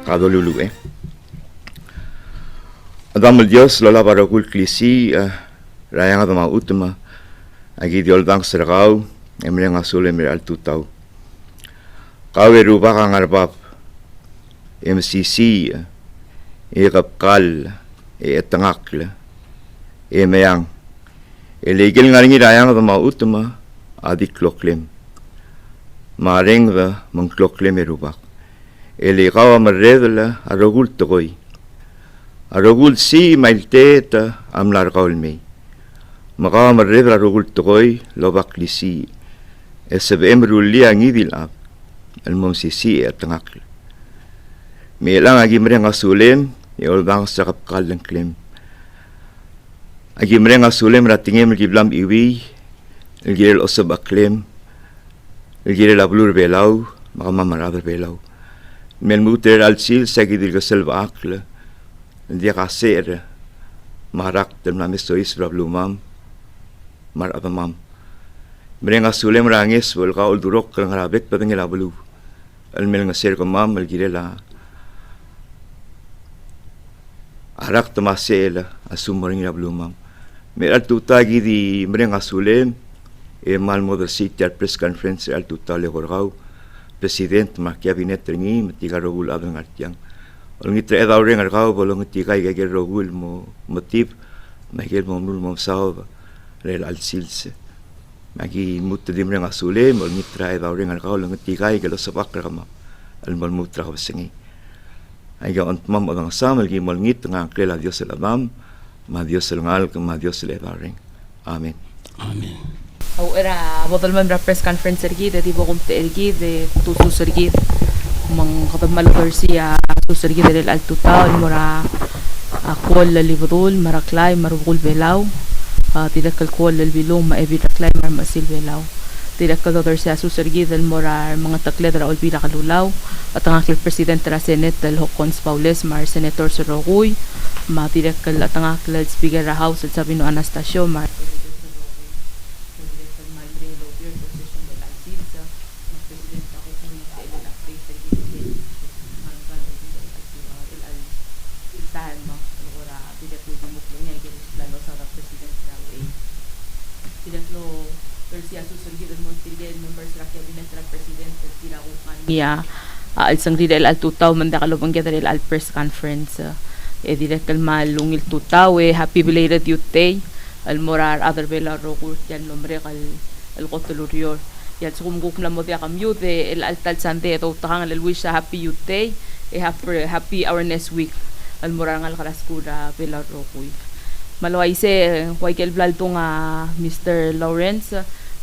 kadolulu Adamul Dios lola barakul klisi rayang adama utama agi dioldang sergau emreng asul emre altutau kawe ruba kangarbab MCC kapkal etangakla meyang legal ngaringi rayang adama utama adik kloklem mareng va mongkloklem rubak kawa marredla arogul togoy arogul si mailteta amlar kaulmei makawa marredla arogul togoy lobak lisi SBM ruli angidil ab almom sisi etangakl melang agi mreng asulem yoldang sakap kaleng klem agi mreng asulem ratingem giblam iwi gilel osab aklem gilel ablur belau makama maradar belau melmuter alsil sagidil gaselva akla dia kaser marak dem na mesois brablumam mar adamam mreng asulem ranges wal ka uldurok kang rabek patengel ablu al mel ngaser ko mam al gilela arak tamasela asumring ablumam mer al tutagi di mreng asulem mal model city al press conference al tutale gorgau president ma cabinet ringi matiga rogul abang artiang olngi tre daureng argau bolong tiga ge rogul mo motif magel mo nul mo saw rel al silse magi mut dimreng asule olngi tre daureng argau long tiga ge lo sabak rama al mal mutra hosengi aiga ont mam odang samal gi mol ngit nga klela dios elamam ma dios elngal ma dios le daureng amen amen أو إرا وضل من press conference رجيد دي بقوم ترجيد توسوس رجيد من قدم مالغرسيا توسوس رجيد للألتوتا المرا أقوال اللي بضول مرا كلاي مربغول بيلاو تلك القوال اللي بيلوم ما أبي ركلاي مر مسيل بيلاو تلك الدرسيا توسوس رجيد المرا من تقليد رأول بيلا قلولاو أتناك البريسيدنت راسينت الهوكونس باوليس مار سيناتور سروغوي ما تلك الأتناك السبيكر هاوس السابينو أناستاسيو مار al sangri del al tutaw manda kalobang del al press conference direct al malung il tutaw happy belated youth day al morar other bela rogur yan nombre kal al qotulurior yan sumguk na mo dia kam youth el al tal sande to tahang al wish happy youth day happy awareness week al morar ngal kalaskura bela roguy malaway se waikel blalto nga Mr. Lawrence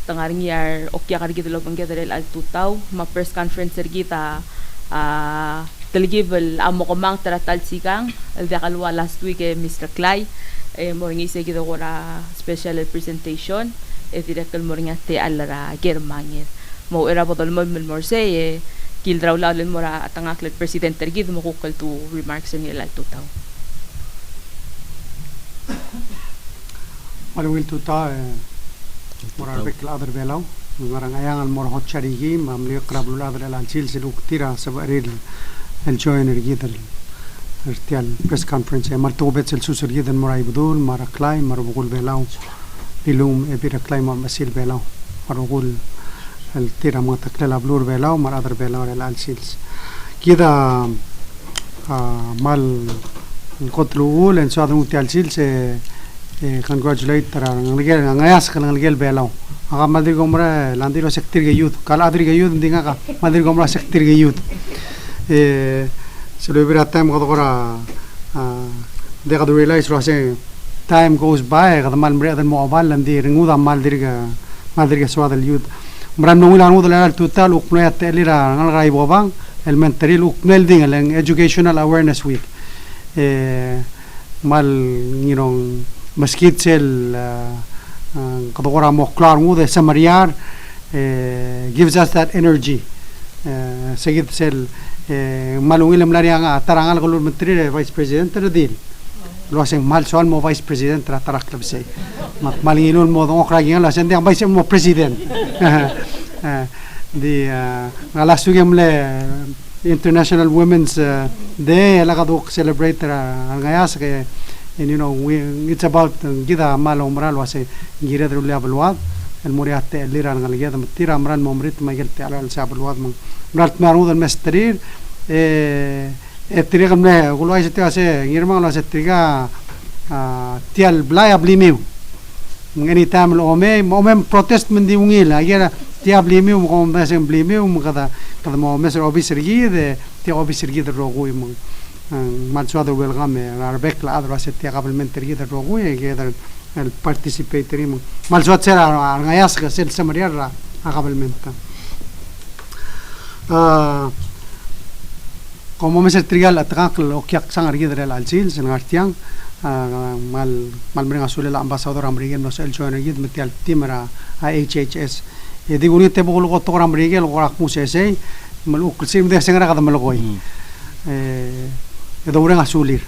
tangaring yar okya karigit lobang del al tutaw ma press conference kita teligibel amo komang taratal sikang el kalwa last week Mr. Clay moringi se kita wala special presentation direct moringa te alara Germania mo era bodol mo morse kildraw la len mora atangak le president tergid mo kukal to remarks ng el tutaw malawil tuta morar bek ladar belaw marang ayang al mor hot charigi mamli qrabul ladar al chil silu ktira sabaril el joiner gider irtial press conference martobet el susur gider moray budul maraklay marbugul belaw bilum ebiraklay masil belaw marugul el tira ma takla blur belaw mar adar belaw al chils kida mal القتلول إن شاء الله متعلسيل سه congratulate ترى نلقي نعياس كنا نلقي البلاو أكا ما أدري كمرة لاندي لو سكتير جيود كلا أدري جيود ندينا كا ما أدري كمرة سكتير جيود سلوي برا time قد قرا they قد realize راسه time goes by قد مال مريء هذا الموبايل لاندي رنودا مال درجة سواد اليود مرة نقول عنود لنا التوتال وكنا يتقلي را نلقي بوابان المنتري وكنا الدين لأن educational awareness week mal maskit sel kadogora moklar ngude samariar gives us that energy segit sel malungil mlarianga tarangal kolur menteri vice president terdil lo aseng mal soal mo vice president tarak club say malingilun mo dong kraging la sending vice mo president di ngalas tugem le International Women's Day lakaduk celebrate ngayas kay and it's about gida malo moral wase gira drulia balwad el muriate lira ngalgeda tira amran momrit magelte ala al sabalwad mrat marud al mestrir الطريقة منها يقولوا أي شيء تاسع يرمى ولا ستريقة تيال بلا يبليميو مغني تعمل أمم protest من دي ونيل أجينا تيال بليميو مقوم مثلا بليميو مكذا كذا ما مثلا أبي سرقيد تيال أبي سرقيد الرغوي ما تسوى بالغام عربك لا أدرى ستيال قبل من ترقيد الرغوي كذا الparticipatory ما تسوى تسير على غياس كسيل سمرير قبل من como me trigal atrak lo kyak sang argi dere al sil sen artiang mal bringa sule la ambassador american no sel join argi metial timara IHHS e digo ni te bolo to american lo rak musese mal uksim de sengra kada malgoy e do bringa sulir.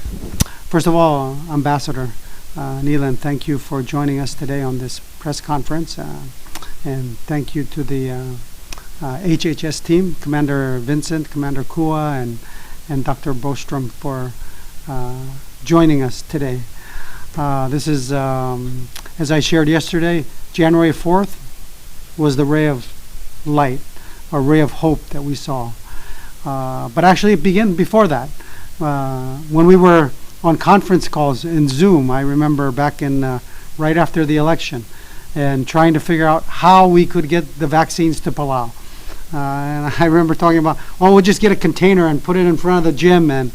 First of all, Ambassador Neelan, thank you for joining us today on this press conference, and thank you to the HHS team, Commander Vincent, Commander Kua, and Dr. Brostrum for joining us today. This is, as I shared yesterday, January 4th was the ray of light, a ray of hope that we saw. But actually it began before that. When we were on conference calls in Zoom, I remember back in right after the election, and trying to figure out how we could get the vaccines to Palau. And I remember talking about, we'll just get a container and put it in front of the gym and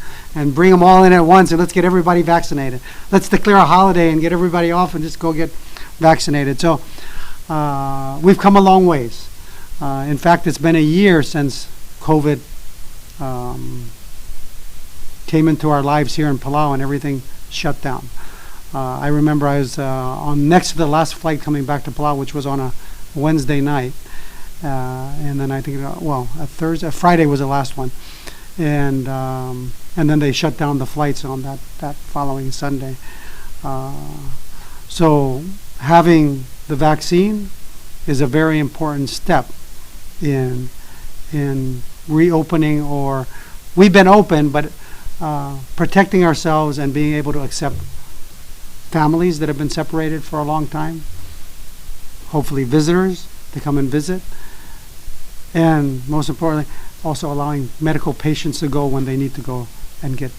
bring them all in at once and let's get everybody vaccinated. Let's declare a holiday and get everybody off and just go get vaccinated. So we've come a long ways. In fact, it's been a year since COVID came into our lives here in Palau and everything shut down. I remember I was on next to the last flight coming back to Palau, which was on a Wednesday night. And then I think, a Friday was the last one, and then they shut down the flights on that following Sunday. So having the vaccine is a very important step in reopening, or we've been open, but protecting ourselves and being able to accept families that have been separated for a long time, hopefully visitors to come and visit, and most importantly, also allowing medical patients to go when they need to go and get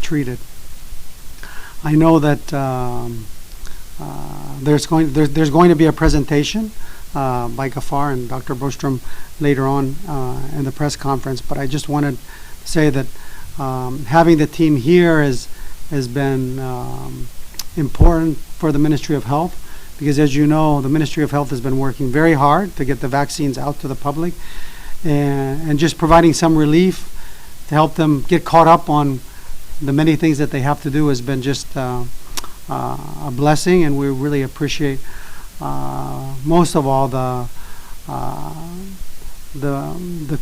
treated. I know that there's going to be a presentation by Gafaar and Dr. Brostrum later on in the press conference, but I just wanted to say that having the team here has been important for the Ministry of Health, because as you know, the Ministry of Health has been working very hard to get the vaccines out to the public, and just providing some relief to help them get caught up on the many things that they have to do has been just a blessing, and we really appreciate most of all the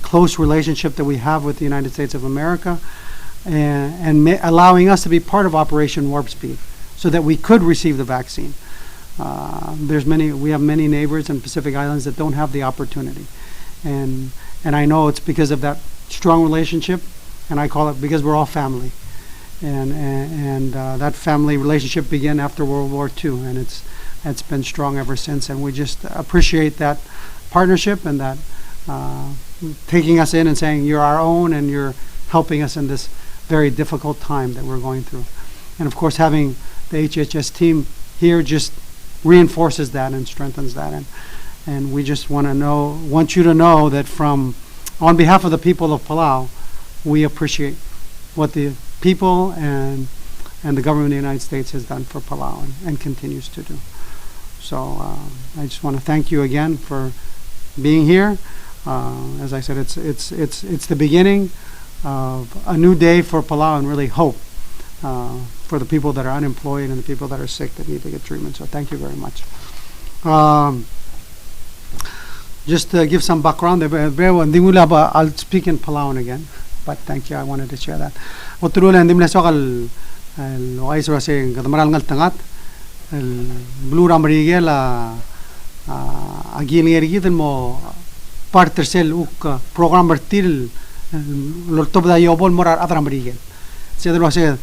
close relationship that we have with the United States of America, and allowing us to be part of Operation Warp Speed so that we could receive the vaccine. We have many neighbors in Pacific Islands that don't have the opportunity, and I know it's because of that strong relationship, and I call it because we're all family, and that family relationship began after World War II, and it's been strong ever since, and we just appreciate that partnership and that taking us in and saying you're our own and you're helping us in this very difficult time that we're going through. And of course, having the HHS team here just reinforces that and strengthens that, and we just want you to know that on behalf of the people of Palau, we appreciate what the people and the government of the United States has done for Palau and continues to do. So I just want to thank you again for being here. As I said, it's the beginning of a new day for Palau, and really hope for the people that are unemployed and the people that are sick that need to get treatment. So thank you very much. Just to give some background, I'll speak in Palauan again, but thank you, I wanted to share that. Oturulan dimle sokal ay surase kadamaral ngal tangat blue ramrige la agil ngeri mo parter sel programmer til lortob da yobol morar adram rigel sedelo se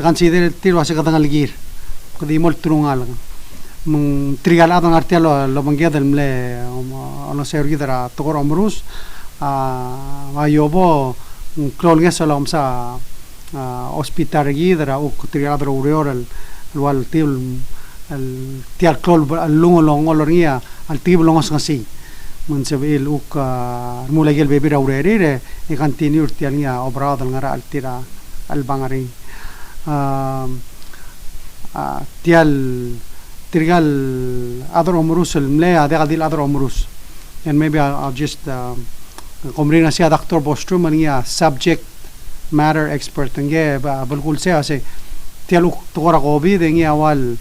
consider til wase katangal gir kadi mol trungal mung trigal adang artialo lo mangiadel mle ono se urgidara tokor omrus a yobo klol ngesalom sa hospital gidara u trigal adro ureoral wal til al tial klol al lungo longo lorngia al tib longos ngasi mun sebil uk mulai gel bebira urere e continue tial nia obrada ngara al tira al bangari tial trigal adro omrus el mle adega dil adro omrus and maybe I'll just komrina sia Dr. Brostrum nia subject matter expert nge bulkul se ase tial uk tora gobi de ngia wal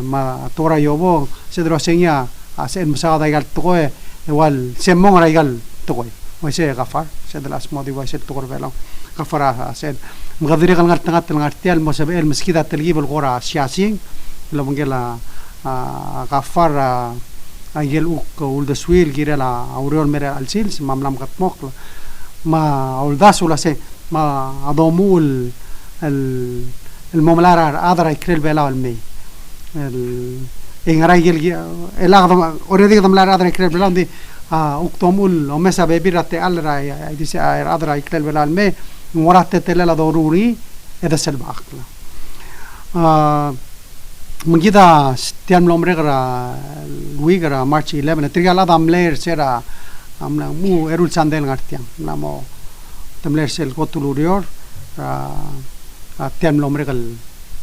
ma tora yobo se dro senya ase musada igal toy wal semong raigal toy wase Gafaar se de las modi wase tokor velo Gafaar ase مقدري قال نغرت نغرتيال مسابقة المسكيدة تلقيب القرى السياسيين لو منقلا غفار أجل أوك ولد سويل جيرا لا أوريول مرة السيلس ما ملام قطمق ما أولداس ولا سي ما أضمو المملارة أدرى يكرل بلا المي إن رايجل الأغضم أوريدي قدم لا أدرى يكرل بلا دي أكتمول ومسا بيبيرة ألرا يديس أدرى يكرل بلا المي مرات تللا ضروري هذا سلب عقله من كده ستيان ملومرغرا ويغرا مارش 11 تريال هذا ملير سيرا امنا مو ايرول ساندل غارتيان نامو تملير سيل كوتولوريور تيان ملومرغل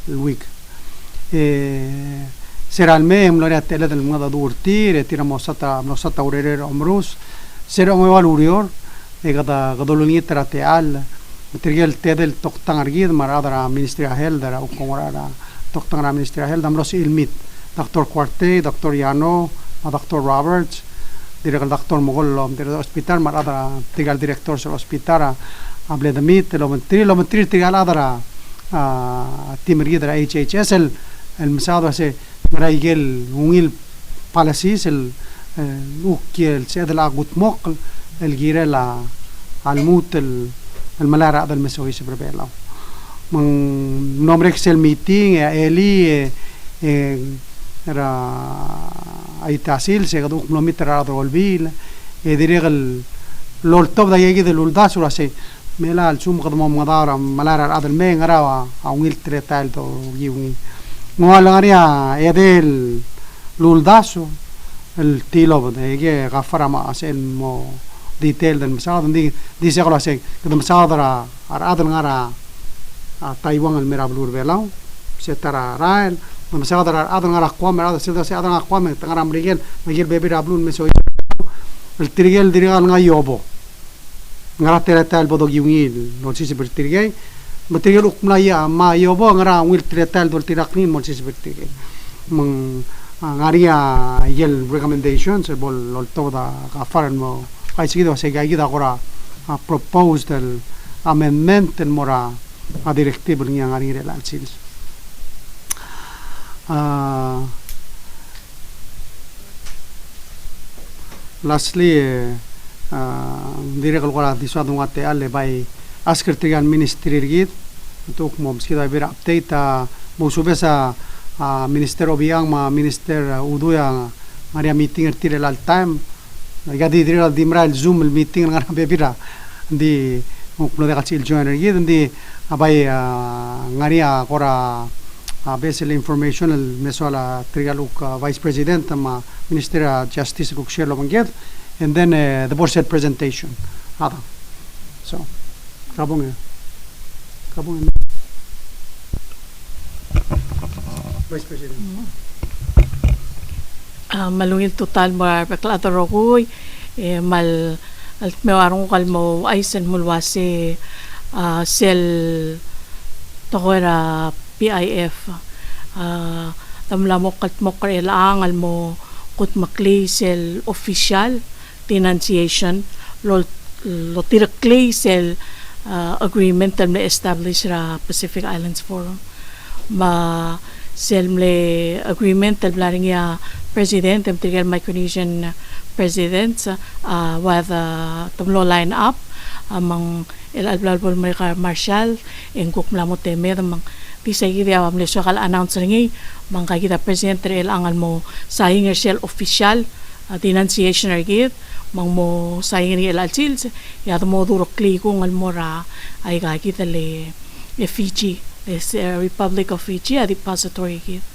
الويغ سيرا المي ملوريا تللا المغدا دورتي رتيرا موساتا اورير امروس سيرا موالوريور ايغدا غدولوني تراتيال material tedel toktang argid maradara ministry ahel dara ukomara toktang ra ministry ahel damros ilmit Dr. Quarte Dr. Yano Dr. Roberts director Dr. Mogol del hospital maradara tigal director del hospital able de mit lo mentri tigal adara timri dara HHS el مساعدة se رايجل ungil policies el ukiel se de la gutmok el girela almut الملارة هذا المسوي سبربيلاو من نمرك سل ميتين إلي را أي تحصيل سيقدو كيلومتر على البيل يدريغل لولتوب ده يجي لولداس ولا شيء ملا الشوم قدم مدار ملارة هذا المين غراوا أويل تريتال تو يومي موالغريا يدل لولداسو التيلو ده يجي غفرة ما أسأل مو detail dan مساعدة دي سيقولوا سيق كده مساعدة أرادل غارة تايوان المرابلور بيلاو سترى رايل مساعدة أرادل غارة قوام أرادل سيدا سيدا غارة قوام تغارة أمريكان مجيل بيبي رابلون مسوي التريجل ديريغال غا يوبو غارة تريتال بدو يوميل نولسيس برتريجي material ukmlaya ma yobo ngara wil tretal dol tiraknin molsis bertige mang ngaria yel recommendations bol lol toda Gafaar mo ay seguido se gaida agora a proposed el amendment el mora a directive ni ngari relal sils lastly direk agora disado ngate alle bay askertigan ministry rigid tuk mom skida bir update mo subesa ministero biang ma minister uduya maria meeting tire al time gadi dire al dimra el zoom el meeting ngara bebira di ukno de kachil joiner rigid di abay ngaria kora basically information el mesola trigaluk vice president ma minister justice kuk share lo banget and then the board said presentation ada so kabong vice president malungil total mar Kotaro koy mal mewarong kalmo aysen mulwase sel tokora PIF tamlamok katmok relang almo kut makli sel official denunciation lo tirakli sel agreement na establish ra Pacific Islands Forum ma selmle agreement tablaring ya president of the Micronesian presidents with tumlo line up amang ilalbal mereka marshal engkuk melamote medamang bisa kita amle sokal announce ringi mangka kita president el angal mo saying shell official denunciation rigid mang mo saying ni el alchil ya mo duro kliko ngal mora ay ka kita le Fiji Republic of Fiji a depository gid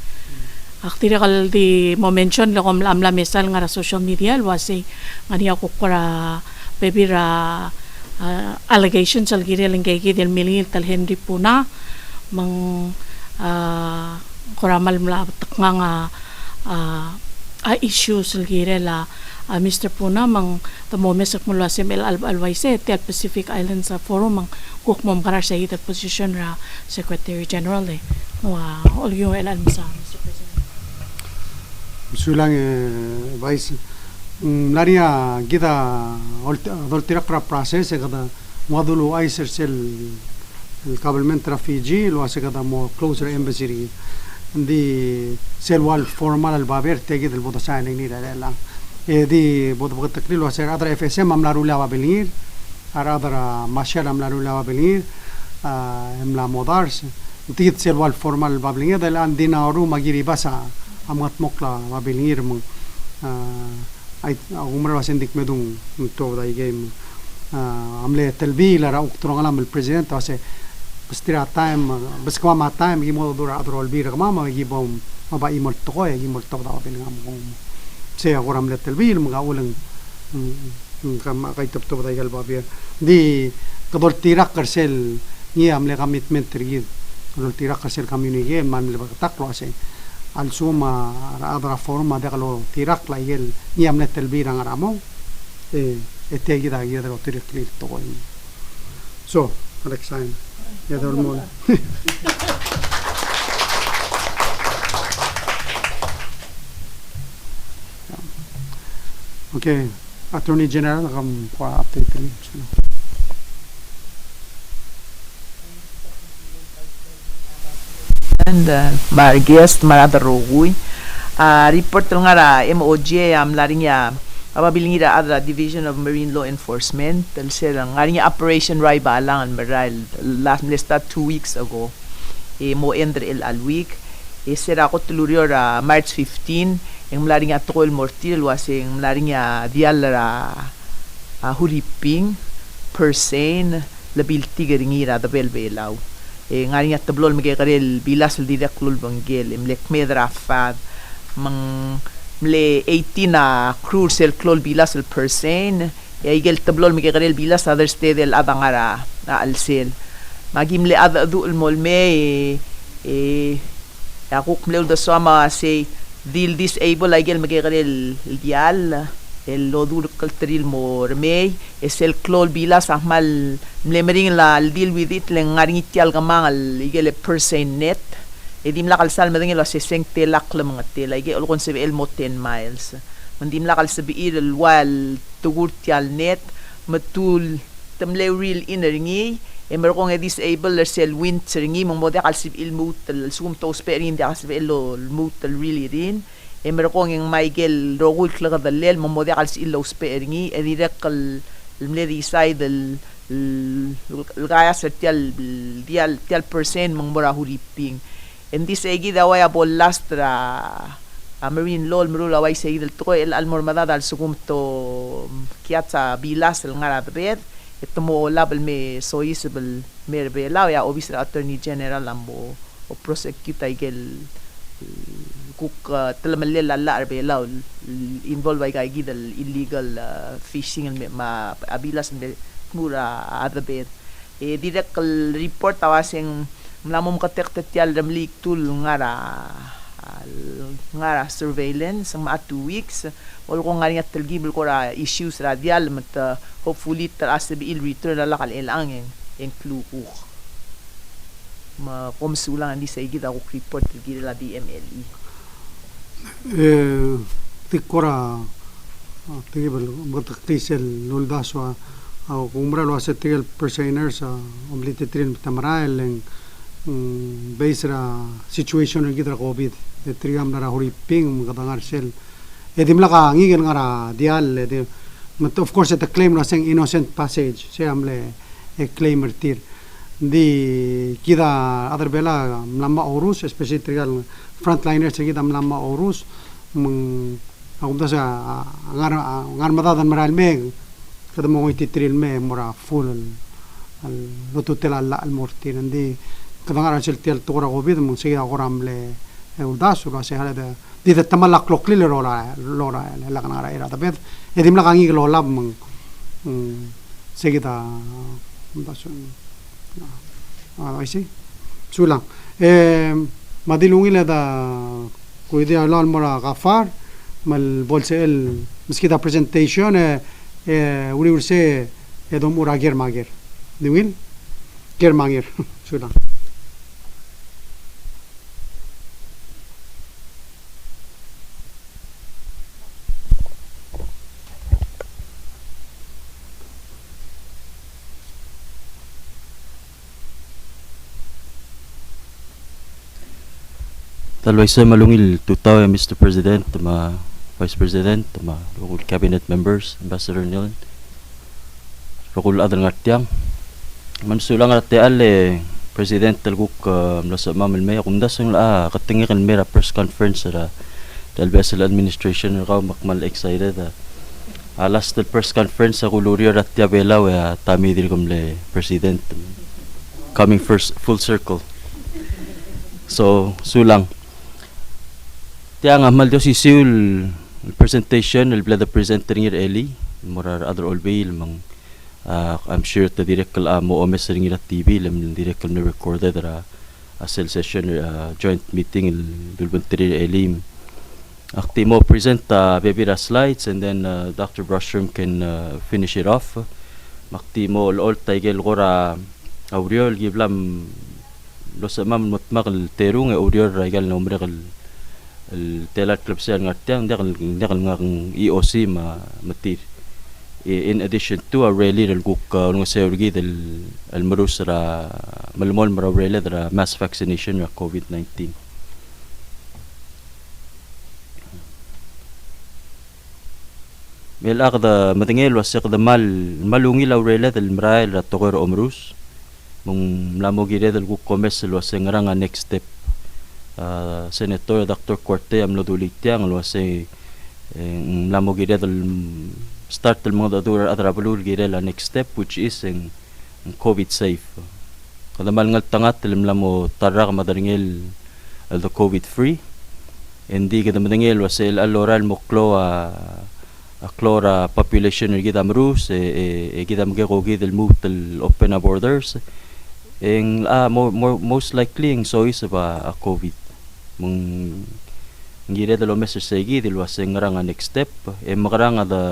aktira kal di mo mention la kom amla mesal nga social media wasi ngani ako para bebira allegations al gire lengge del milil tal Henry Puna mang koramal mla taknga issues al gire la Mr. Puna mang tamo mesak mula sim el alwaise tel Pacific Islands Forum mang kuk mom karar sa ita position ra Secretary General wa all you el almasa Mr. President sulang vice laria kita doltirak pra process kada modulu aiser sel el cabilment tra Fiji lo hace kada mo closer embassy di sel wal formal al baber tegi del bodo signing ni la di bodo takli lo hace adra FSM amlaru la belir adra mashal amlaru la belir emla modars tigit sel wal formal bablinga del andina oru magiri basa amat mokla mabilingir mo ay umra wasendik medung to da game amle talbi la ra uktro ngalam el president ase bastira time bas kama time gimo dura adro el bir kama gibom maba imol to ko gimol to da bilingam ko se agora amle talbi mo gaulang kama kay top da gal babir di kador tirak karsel ni amle commitment rigid kador tirak karsel community man le baktaklo ase al suma adra forma de lo tirak la yel niam net el birang aramo te gida gida lo tirak to so Alexine ya dormo okay Attorney General kam kwa update ni and guest marada rogui report nga ra MOJ am laring ya ababiling ira adra Division of Marine Law Enforcement tel sel nga ring operation rai balangan maral last lista 2 weeks ago mo endre el alweek sera ko tulurio ra March 15 ang laring ya tokol mortil wasing laring ya dial ra huriping persen labil tigeringira da belbelaw ngari nga tablol magkarel bilas di daklul banggel imlek medrafat mang mle 18 na crew sel klol bilas el persen igel tablol magkarel bilas other state el adangara alsel magimle adu el molme akuk mle da sama say dil disable igel magkarel dial el lodur kaltril mo remey es el klol bilas ahmal mlemering la deal with it leng ngaring itial gamangal igele percent net edim la kalsal madeng lo se sengte lakla mga tela ige ol kon sebe el mo 10 miles mandim la kal sebe il wal tugur tial net matul tamle real ineringi emer kong disable le sel wind seringi mong mode kal sebe il mutel sum to sperin de sebe lo mutel really rin emer kong yung Michael rogul klaga dalel mamode kal si ilaw speringi edirek kal mleri side el gaya sertial dial percent mang mora huriping en this egi dawaya bol lastra marine law mrula way say del to el almormada dal sugum to kiatsa bilas el ngara bed ito mo label me soisable merbe law ya obvious attorney general lambo o prosecute igel kuk talamalil lala arbelaw involve ay kay gidal illegal fishing ma abilas mura adabet direct report awaseng mlamom katektetyal ramlik tul ngara surveillance mga 2 weeks wal ko nga nga talgibel ko ra issues radial mat hopefully taas il return la kal elang en kluku ma komsulang di sa igid ako report gid la DMLE tikora tigibel bataktisel luldaso au kumbra lo hace tigel persigners omlite trin tamarael en beisra situation gidra covid trigam na huri ping magadangar sel edim laka ngigel ngara dial but of course the claim na sing innocent passage say amle a claimer tir di kita other bela mlama orus especially trial frontliners kita mlama orus ako sa ngar madadan maral meg kada mo ititril me mura full al lututela al morti ndi kada ngar sil tel tora ko bid mo sige ako ramle udas ulo se hala di tamala klokli lora la kana era tapet edim la kangi lo lab mong sige ta ay si sulang madilungi la da kuide alal mora Gafaar mal bolsel miskita presentation uri urse edom ura germager diwil germager sulang Talway malungil tutaw Mr. President, Vice President, local cabinet members, Ambassador Rengiil, local adal ngartiang, mansulang artial President talguk mlasa mamal may kumdas ng katingikan mera press conference sa Dalbesel administration raw makmal excited last press conference sa kuluriyo ratia belaw tami dir kumle President coming first full circle so sulang tiang amal dio si Seoul presentation el blada presenter ngir Eli morar other olbail mang I'm sure the direct mo omes ring ila TV lam direct na recorded a cell session joint meeting il dulbuntiri Eli akti mo present baby slides and then Dr. Brostrum can finish it off makti mo all taigel gora auriol giblam lo sa mam mutmak terung auriol raigal na umrekal el telat club sa ngartiang dakal ngang EOC matir in addition to a rally del guk ng seurgi del almarus ra malmol mara rally ra mass vaccination ra COVID-19 mel akda matingel wasik da malungi la rally del marail ra tokor omrus mong mlamo gire del guk komes waseng nga next step Senator Dr. Corte am loduliktiang waseng mlamo gire del start del mga datura atrapulul gire la next step which is ang COVID safe. Kada malngal tangat tilim mo tarak madaringil al the COVID free. Hindi kada madangil wasel aloral moklo a chlora population ng kita marus kita magko gidel move til open a borders. Ang most likely ang so is ba a COVID. Mong gire dalo message sa gidel waseng nga next step makaranga da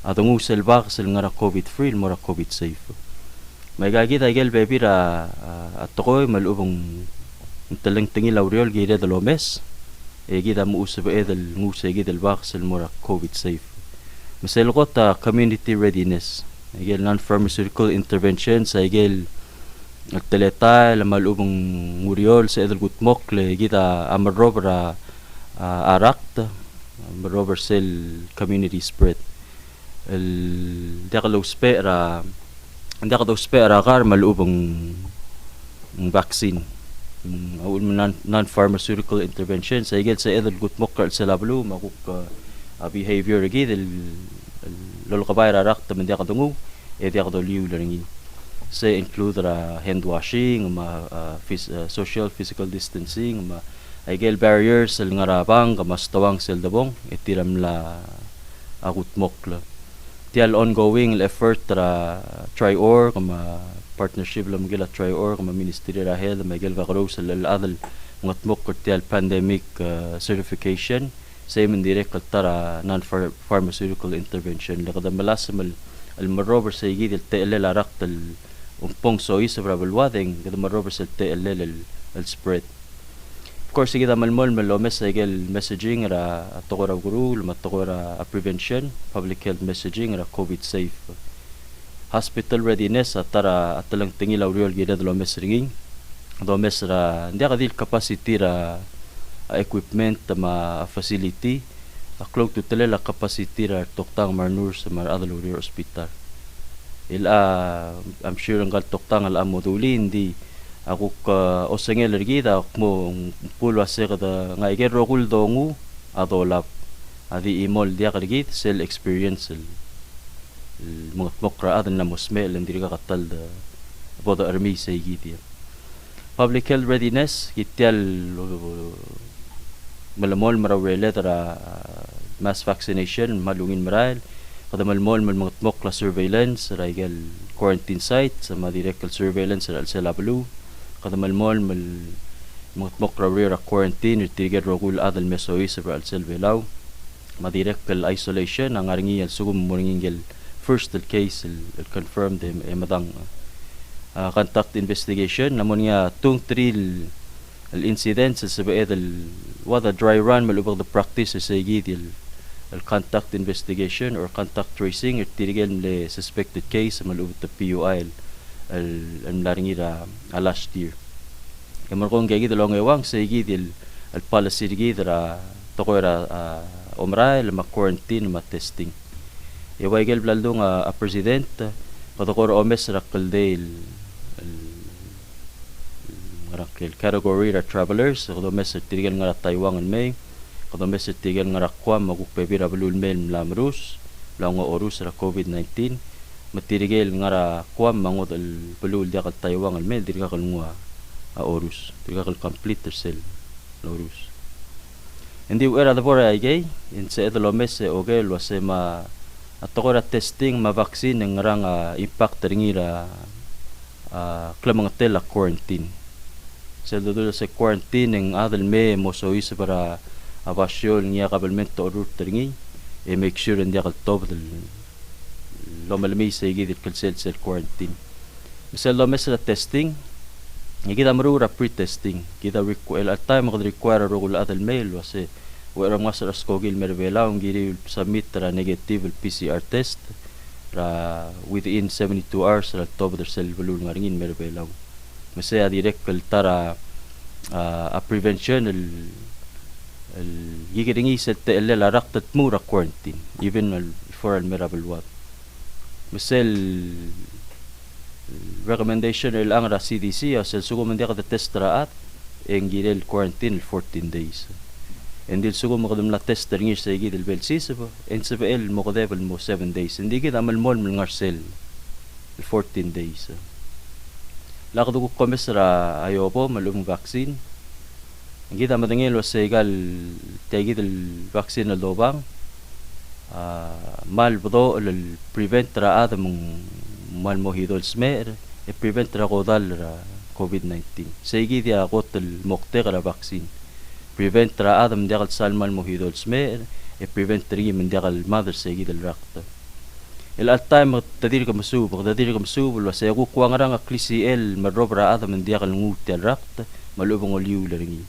atong usel vaccine nga COVID free mora COVID safe may gagita gel baby ra atoy malubong talang tingil auriol gida de lomes gida mo usab edel ngusa gida vaccine mora COVID safe masel ko ta community readiness gel non pharmaceutical intervention sa gel teleta la malubong nguriol sa edel gutmok le gida amarobra arakt amarobra cell community spread el dakalo spera kar malubong vaccine awul non pharmaceutical intervention sa igel sa edel gutmok sa lablu makuk behavior gid lolo kabayra rak tamen dakadungu dakadoliu leringin sa include hand washing social physical distancing igel barriers sel ngarabang kamastawang sel dabong itiram la agutmok la tial ongoing effort try-or kama partnership lam gila try-or kama ministry rahel magel vakro sa adal ngatmok tial pandemic certification same indirect tara non pharmaceutical intervention lakada malasamal al marover sa igid el larak tal umpong soy sa brabalwadeng kada marover sa el spread of course kita malmol malomes sa igel messaging ra atokora guru matokora prevention public health messaging ra COVID safe hospital readiness atara atalang tingil auriol gida lomes ringing domes ra hindi kadil capacity ra equipment ma facility aklog tutele la capacity ra toktang marnur sa mar adaluri hospital. I'm sure ang toktang al amoduli hindi ako ka osengel ergida mo pulo ase kada nga iger rokul dongu adolap adi imol dia kadgit sel experience mga mokra adan na mosmel hindi ka katal da boda army sa igidi. Public health readiness kitial malamol marawele tara mass vaccination malungin maral kada malmol mga mokla surveillance raigal quarantine site sa direct surveillance sa Alselablu kada malmol mga mokra rera quarantine tiger rogul adal mesoy sa Alselablu direct isolation ang Rengiil sugum Rengiil first case confirmed madang contact investigation namun nga tung trill incidents sa baed wada dry run malubag the practice sa igid contact investigation or contact tracing at tirigan le suspected case malubag the PUI al Rengiil last year kamar kong gagid long ewang sa igid al policy igid ra tokoy ra omra el quarantine ma testing iwaigel blaldo nga a president kadokor omes ra kaldel rakel category ra travelers kado mes tirigan nga Taiwan may kado mes tirigan nga Guam magukpe bira bulul mel lamrus lang orus ra COVID-19 matirigel nga Guam mangod al bulul dia kal Taiwan mel dirga kal ngwa orus dirga kal complete sel orus hindi era da bora ay in sa edlo mes ogel wase ma atokora testing ma vaccine ng rang impact ringira klamang tela quarantine sa dudul sa quarantine ng adal me mo so isa para abasyol niya kabalmento orut ringi make sure hindi kal top lo malmi sa igid kalsel sa quarantine misal lo mes la testing kita marura pre-testing kita require at time require rogul adal mail wase wala nga sa Skogil Uherbelau ang giri submit ra negative PCR test ra within 72 hours ra top der cell balul nga ringin Uherbelau masaya direct kal tara a prevention el gigiringi sa TL la raktat mura quarantine even before al mirable what masel recommendation el ang ra CDC asel sugo man dia ka test ra at ang girel quarantine 14 days hindi sugo mo kadum la test ringir sa igid el belsis ba en sa el mo kadebel mo 7 days hindi kita malmol ngarcel 14 days lakad ko komisra ayo po malung vaccine kita madangil was igal tagid el vaccine na lobang mal bodo el prevent ra adam mal mohidol smer e prevent ra kodal ra COVID-19 sa igid ya kotel mokte ra vaccine prevent ra adam diakal salmal mohidol smer e prevent ri men diakal mother sa igid el rakta el at time tadir ka masub lo sa ko kuang ra nga klisiel marobra adam diakal ngutel rakta malubong oliu ringi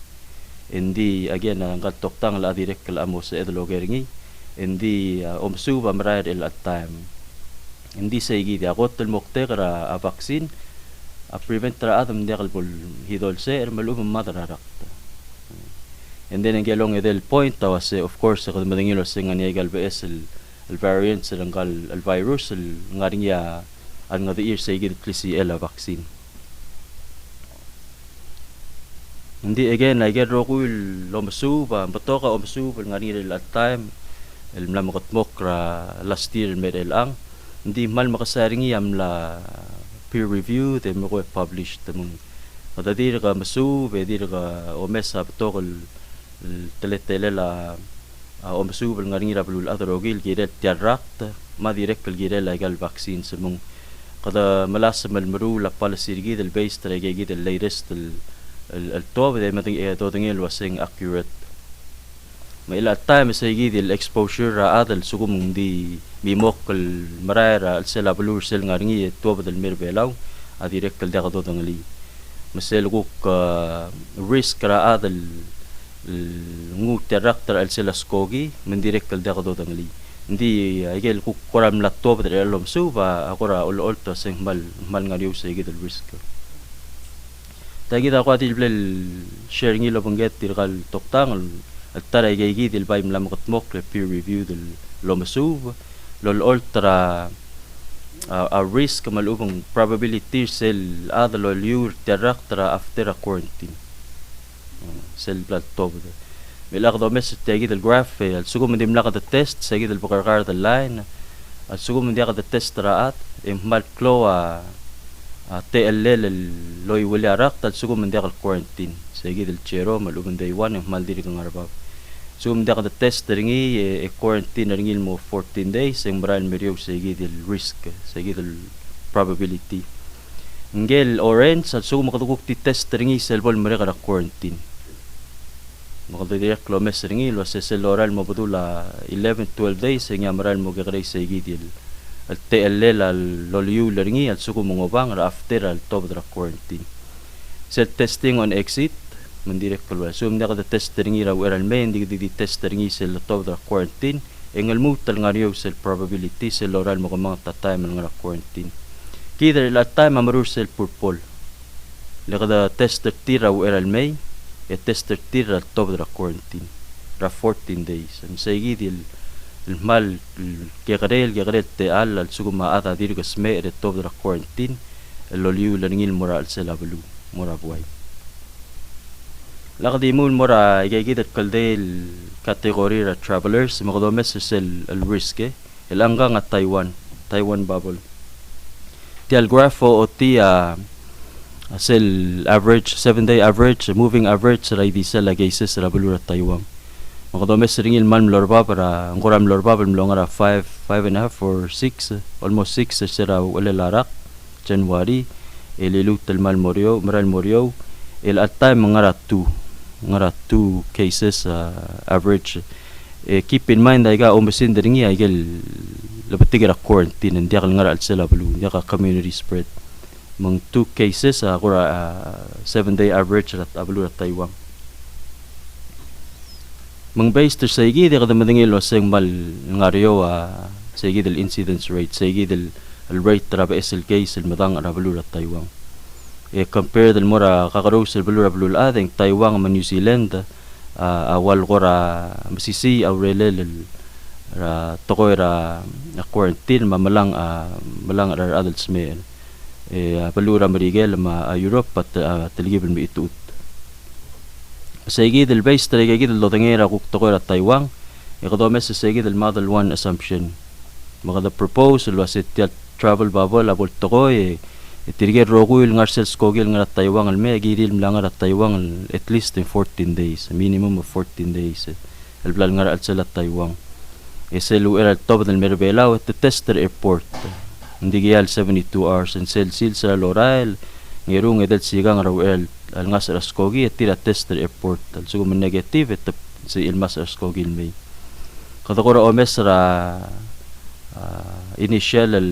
hindi again ang katoktang la direct kala amo sa edloger ringi hindi omsuba marad el at time hindi sa igid ako tel mokte ra a vaccine a prevent ra adam diakal pol hidol ser malubong mother rakta and then ang gelong edel point was of course sa madangilo sa nga niyagal BS el variant sa langkal el virus nga ring ya ang nga diir sa igid klisi el vaccine hindi again I get rokul lomsuba batoka omsuba nga ring el at time el mlamakot mokra last year medel ang hindi mal makasaring yam la peer review de mo ko published tamong madadir ka masu bedir ka omesa batokol teletele la omsubal nga ringira bulul adrogil giret tiarakt ma direct kal girel igal vaccine semong kada malas malmaru la policy gid el base tra gid el latest el top de mating to tingel wasing accurate ma ila time sa gid el exposure ra adal sugum di mimok kal marara al sela bulur sel nga ringi to del Uherbelau a direct kal da to tangali masel ko risk ra adal ngu terakter al sela skogi mendirect kal da to tangali hindi igel ku koram la top der lom suba akora ol to sing mal nga riu sa gid el risk tagi da ko atil blel sharing ilo banget tirkal toktang الترى يجي دي البايم لما قتموك peer review دل لو مسوب لو الترى a risk malubong probability sel ada lo liur terrak tara after a quarantine sel blood tob بالأخذ مس تجد الجراف السقوم من دي ملاقة التست سجد البقرقار اللاين السقوم من دي أخذ التست رأت إمال كلو تقلل اللي يولي رقت السقوم من دي أخذ الكورنتين سجد الشيرو ملو من دي وان إمال دي رقم أرباب سقوم من دي أخذ التست رنجي الكورنتين رنجي المو 14 days إمبرا المريو سجد الريسك سجد البروبابيليتي نجيل أورنج السقوم مقدوك تي تست رنجي سلبول مريغ الكورنتين مقدر direct lo mes Rengiil was se loral mo budula 11-12 days nga maral mo gagray sa igidil al TLL al loliu Rengiil al suko mo bang after al top dra quarantine self testing on exit man direct lo sum da test Rengiil raw eral men di test Rengiil sel top dra quarantine engal mutal nga riyo sel probability sel loral mo mga tatay man nga quarantine kidar la time amrur sel purpol lagada test tira raw eral may tester tira top dra quarantine ra 14 days ang saygi المال كغريل تال السوما اتا ديرغ سمي top dra quarantine اللوليو لنجيل مرا السلابلو مرا بواي لقدي مول مرا يجي الكلدي الكاتيجوري را travelers مقدو مسس الريسك الانغا تايوان بابل تي الجرافو او تي sel average 7-day average moving average ray di sel cases ra bulura Taiwan makadomes Rengiil man lorba para ngoram lorba mlongara 5.5 or 6 almost 6 sera wala larak January elilut mal morio maral morio el at time ngara 2 cases average keep in mind ay ga omesin deringi ay gel labatigra quarantine ndi akal ngara al sela bulu ndi ka community spread mang 2 cases akura 7-day average at abulura Taiwan mang based sa igi de kada madingil waseng mal ngario sa igi del incidence rate sa igi del rate traba SL case el madang abulura Taiwan compare del mora kakaro sa abulura adeng Taiwan man New Zealand awal gora masisi aurelel ra tokoira quarantine malang ra adults male balura Rengiil ma Europe at teligibel mi itut saygi del base talaga gid lo tangera kuk to ra Taiwan ikodomes saygi del model 1 assumption magada propose lo set travel bubble abol to ko tirger roguil ngarsel skogil ngara Taiwan al me giril mlanga ra Taiwan at least in 14 days minimum of 14 days el blal ngara al sela Taiwan eselu era top del Uherbelau at the tester airport hindi giyal 72 hours and sel sa lorael ngirong edad sigang raw el al ngas raskogi at tira tester airport al sugo negative at si ilmas raskogi may kadakora omes ra initial al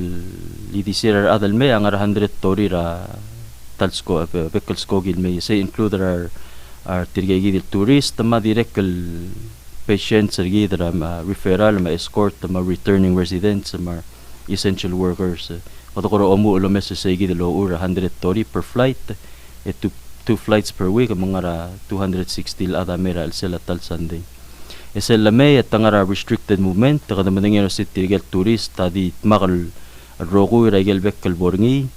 lidisir adal may ang 100 tori ra talsko bekal skogi may say include our tirgegi del tourist ma direct patients sergi ra referral ma escort ma returning residents ma essential workers kadakora omu ulomes sa igi de lo 100 tori per flight two flights per week mga 260 ada mera al sela tal Sunday esel lamay at tangara restricted movement kada maningero si tirgel tourist tadi makal rogu regel bekkel borngi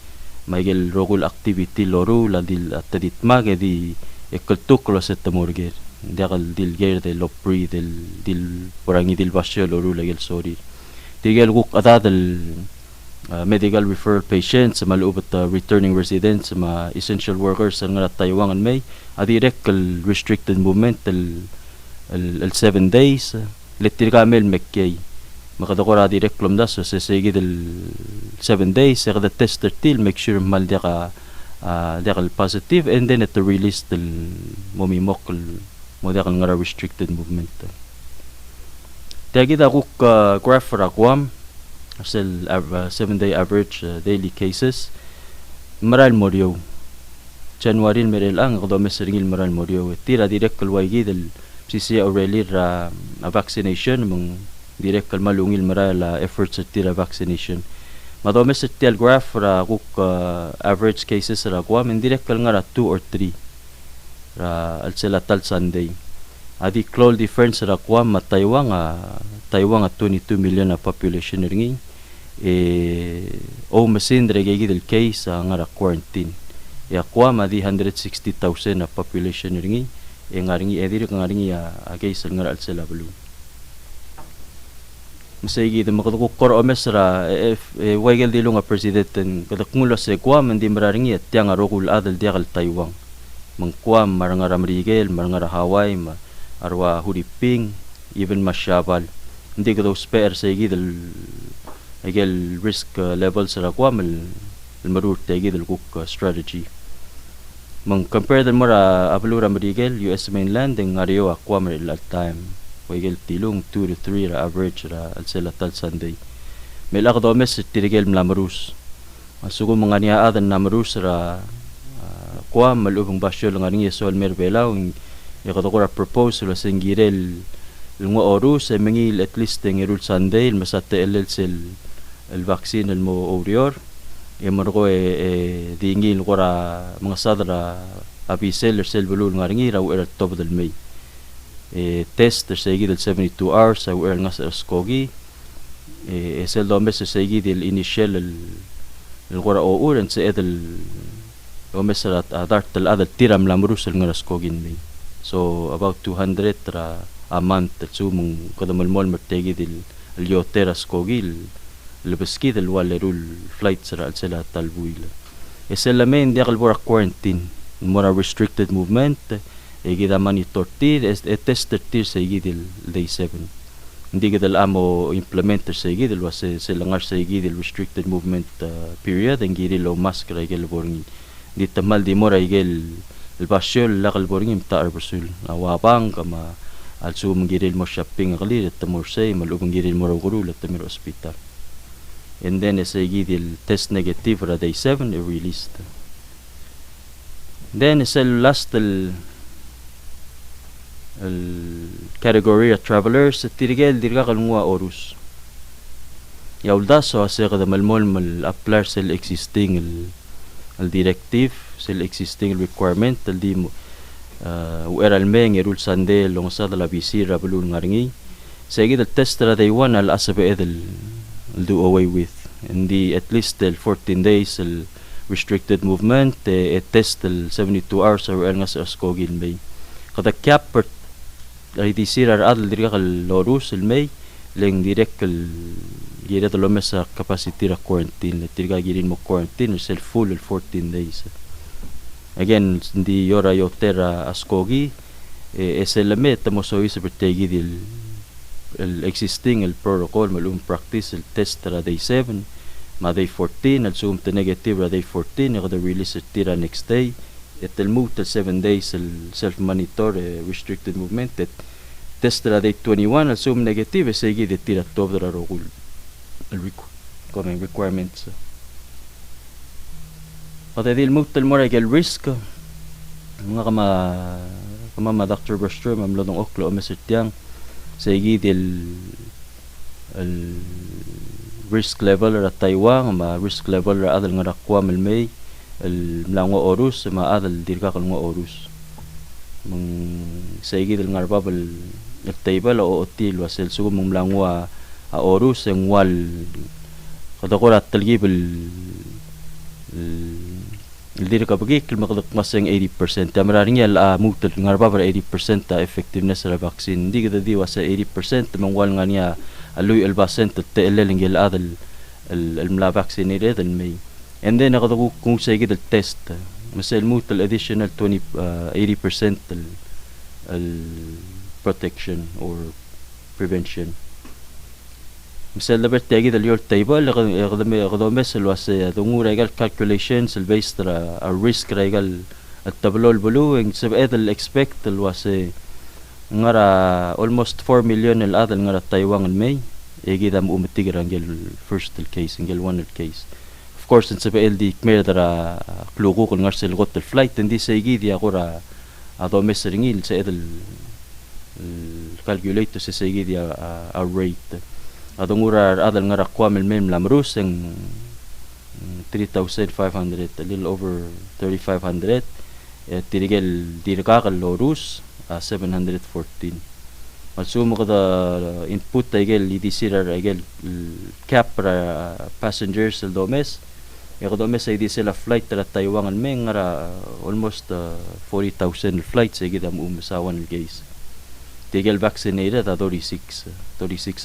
maigel rogul activity loru la dil atadit mag di ekultuklo set morger dakal dil ger de lopri dil porangi dil basyo loru legel sorry tigel guk adadal medical referral patients malubat returning residents ma essential workers ang nga Taiwan may direct restricted movement el 7 days letir kamel mekkay makadakora direct lumdas so sige del 7 days sa the tester till make sure mal dia ka positive and then at the release del momimok mo dia nga restricted movement Tagida kuk graph ra Guam sel 7-day average daily cases maral morio January merel ang kadomes Rengiil maral morio tira direct kalwaygi del sisi already ra vaccination mong direct kal malungil maral efforts at tira vaccination madomes tel graph ra kuk average cases ra Guam direct kal nga ra 2 or 3 ra al sela tal Sunday adi close difference ra Guam ma Taiwan a 22 million na population ringi o masin regegi del case ngara quarantine ya Guam adi 160,000 na population ringi ngaringi edir ngaringi a case ngara al sela bulu Masaygi de makaduk kor omesra waigel di lunga president kadakmulo se Guam ndi mararingi at tiang arokul adal diagal Taiwan mang Guam marangara Rengiil marangara Hawaii arwa huriping even masyabal hindi ko daw spare sa igi del agel risk level sa Guam el marur tegi del cook strategy mang compare del mara abalura Rengiil US mainland ng ariyo Guam el at time waigel tilong 2 to 3 ra average ra al sela tal Sunday mela ko domes tirigel mlamarus asugo mga niya adan namarus ra Guam malubong basyo lang ani so Uherbelau yakadokora propose la Sengebau ngwa orus Rengiil at least ng irul Sunday masate el vaccine el mo orior marko dingil kora mga sadra abisel sel bulul ngaringi raw er top del May test segi del 72 hours sa er nga sa skogi sel domes segi del initial el kora o uran sa edel domes at adart del adal tiram lamrus el nga skogin May so about 200 ra a month so mong kadamalmol mertegi del liotera skogil lebeski del walerul flight sa sela talbuil eselamen dia kalbora quarantine more restricted movement gida monitor tir tester tir sa del day 7 hindi gidal amo implementer sa del was silangar sa del restricted movement period ang giri low mask ra gel borngi di tamal di mora gel el basyol la kal borngi mta arbusul awapang kama also mangiril mo shopping akali at tamorsay malubang giril mo rogurul at tamir hospital and then sa del test negative ra day 7 released then sa last category of travelers tirigel dirga kalungwa orus yaulda so asa kada malmol mal apply sel existing el directive sel existing requirement el di ueral meng erul sande long sa la bisira bulul ngaringi sige the test ra day 1 al asabe el do away with and the at least el 14 days el restricted movement test el 72 hours or nga sa skogin may kada cap ay di sirar adal dirga kal lorus el May leng direct kal gira to lomes sa capacity ra quarantine dirga girin mo quarantine self full 14 days again di yora yotera askogi eselame tamo so is pertegi del el existing el protocol malum practice el test ra day 7 ma day 14 al sum te negative ra day 14 the release tira next day el move to 7 days el self monitor restricted movement test ra day 21 al sum negative sige de tira top ra rogul el requirements pati dil move tel mora el risk mga kama Dr. Brostrum am lodong oklo mesetyang sige del el risk level ra Taiwan ma risk level ra adal nga rakwa May el mlangwa orus ma adal dirka kalungwa orus mong saigi del ngarbabal el table o otil wasel sugo mong mlangwa a orus ang wal kadakora talgibel el dirka bagi kilmakdak maseng 80% tamararing yal mutal ngarbabal 80% effectiveness ra vaccine hindi kada di wasa 80% mangwal nga niya aluy el basent teleleng yal adal el mla vaccinated and may and then ako kung sa igid test masel mo tal additional 80% al protection or prevention masel labet igid al your table ako mesel was dungu regal calculations al based ra a risk regal at tablol buluing sa edel expect al was ngara almost 4 million al adal ngara Taiwan and May igid am umatig rangel first case ngel one case of course in sabael di kmer dara klugo kun ngar sel got flight hindi sa igidi ako ra ato mes Rengiil sa edel calculate to sa igidi a rate adungura adal nga rakwa mem lamrus ang 3,500 a little over 3,500 tirigel dirka kal lorus 714. Masumo kada input agel idisirar agel cap para passengers el domes. Ya domes ay di sila flight tala Taiwan ang may ngara almost 40,000 flights ay gida umusawan el guys. Tigel vaccinated at 36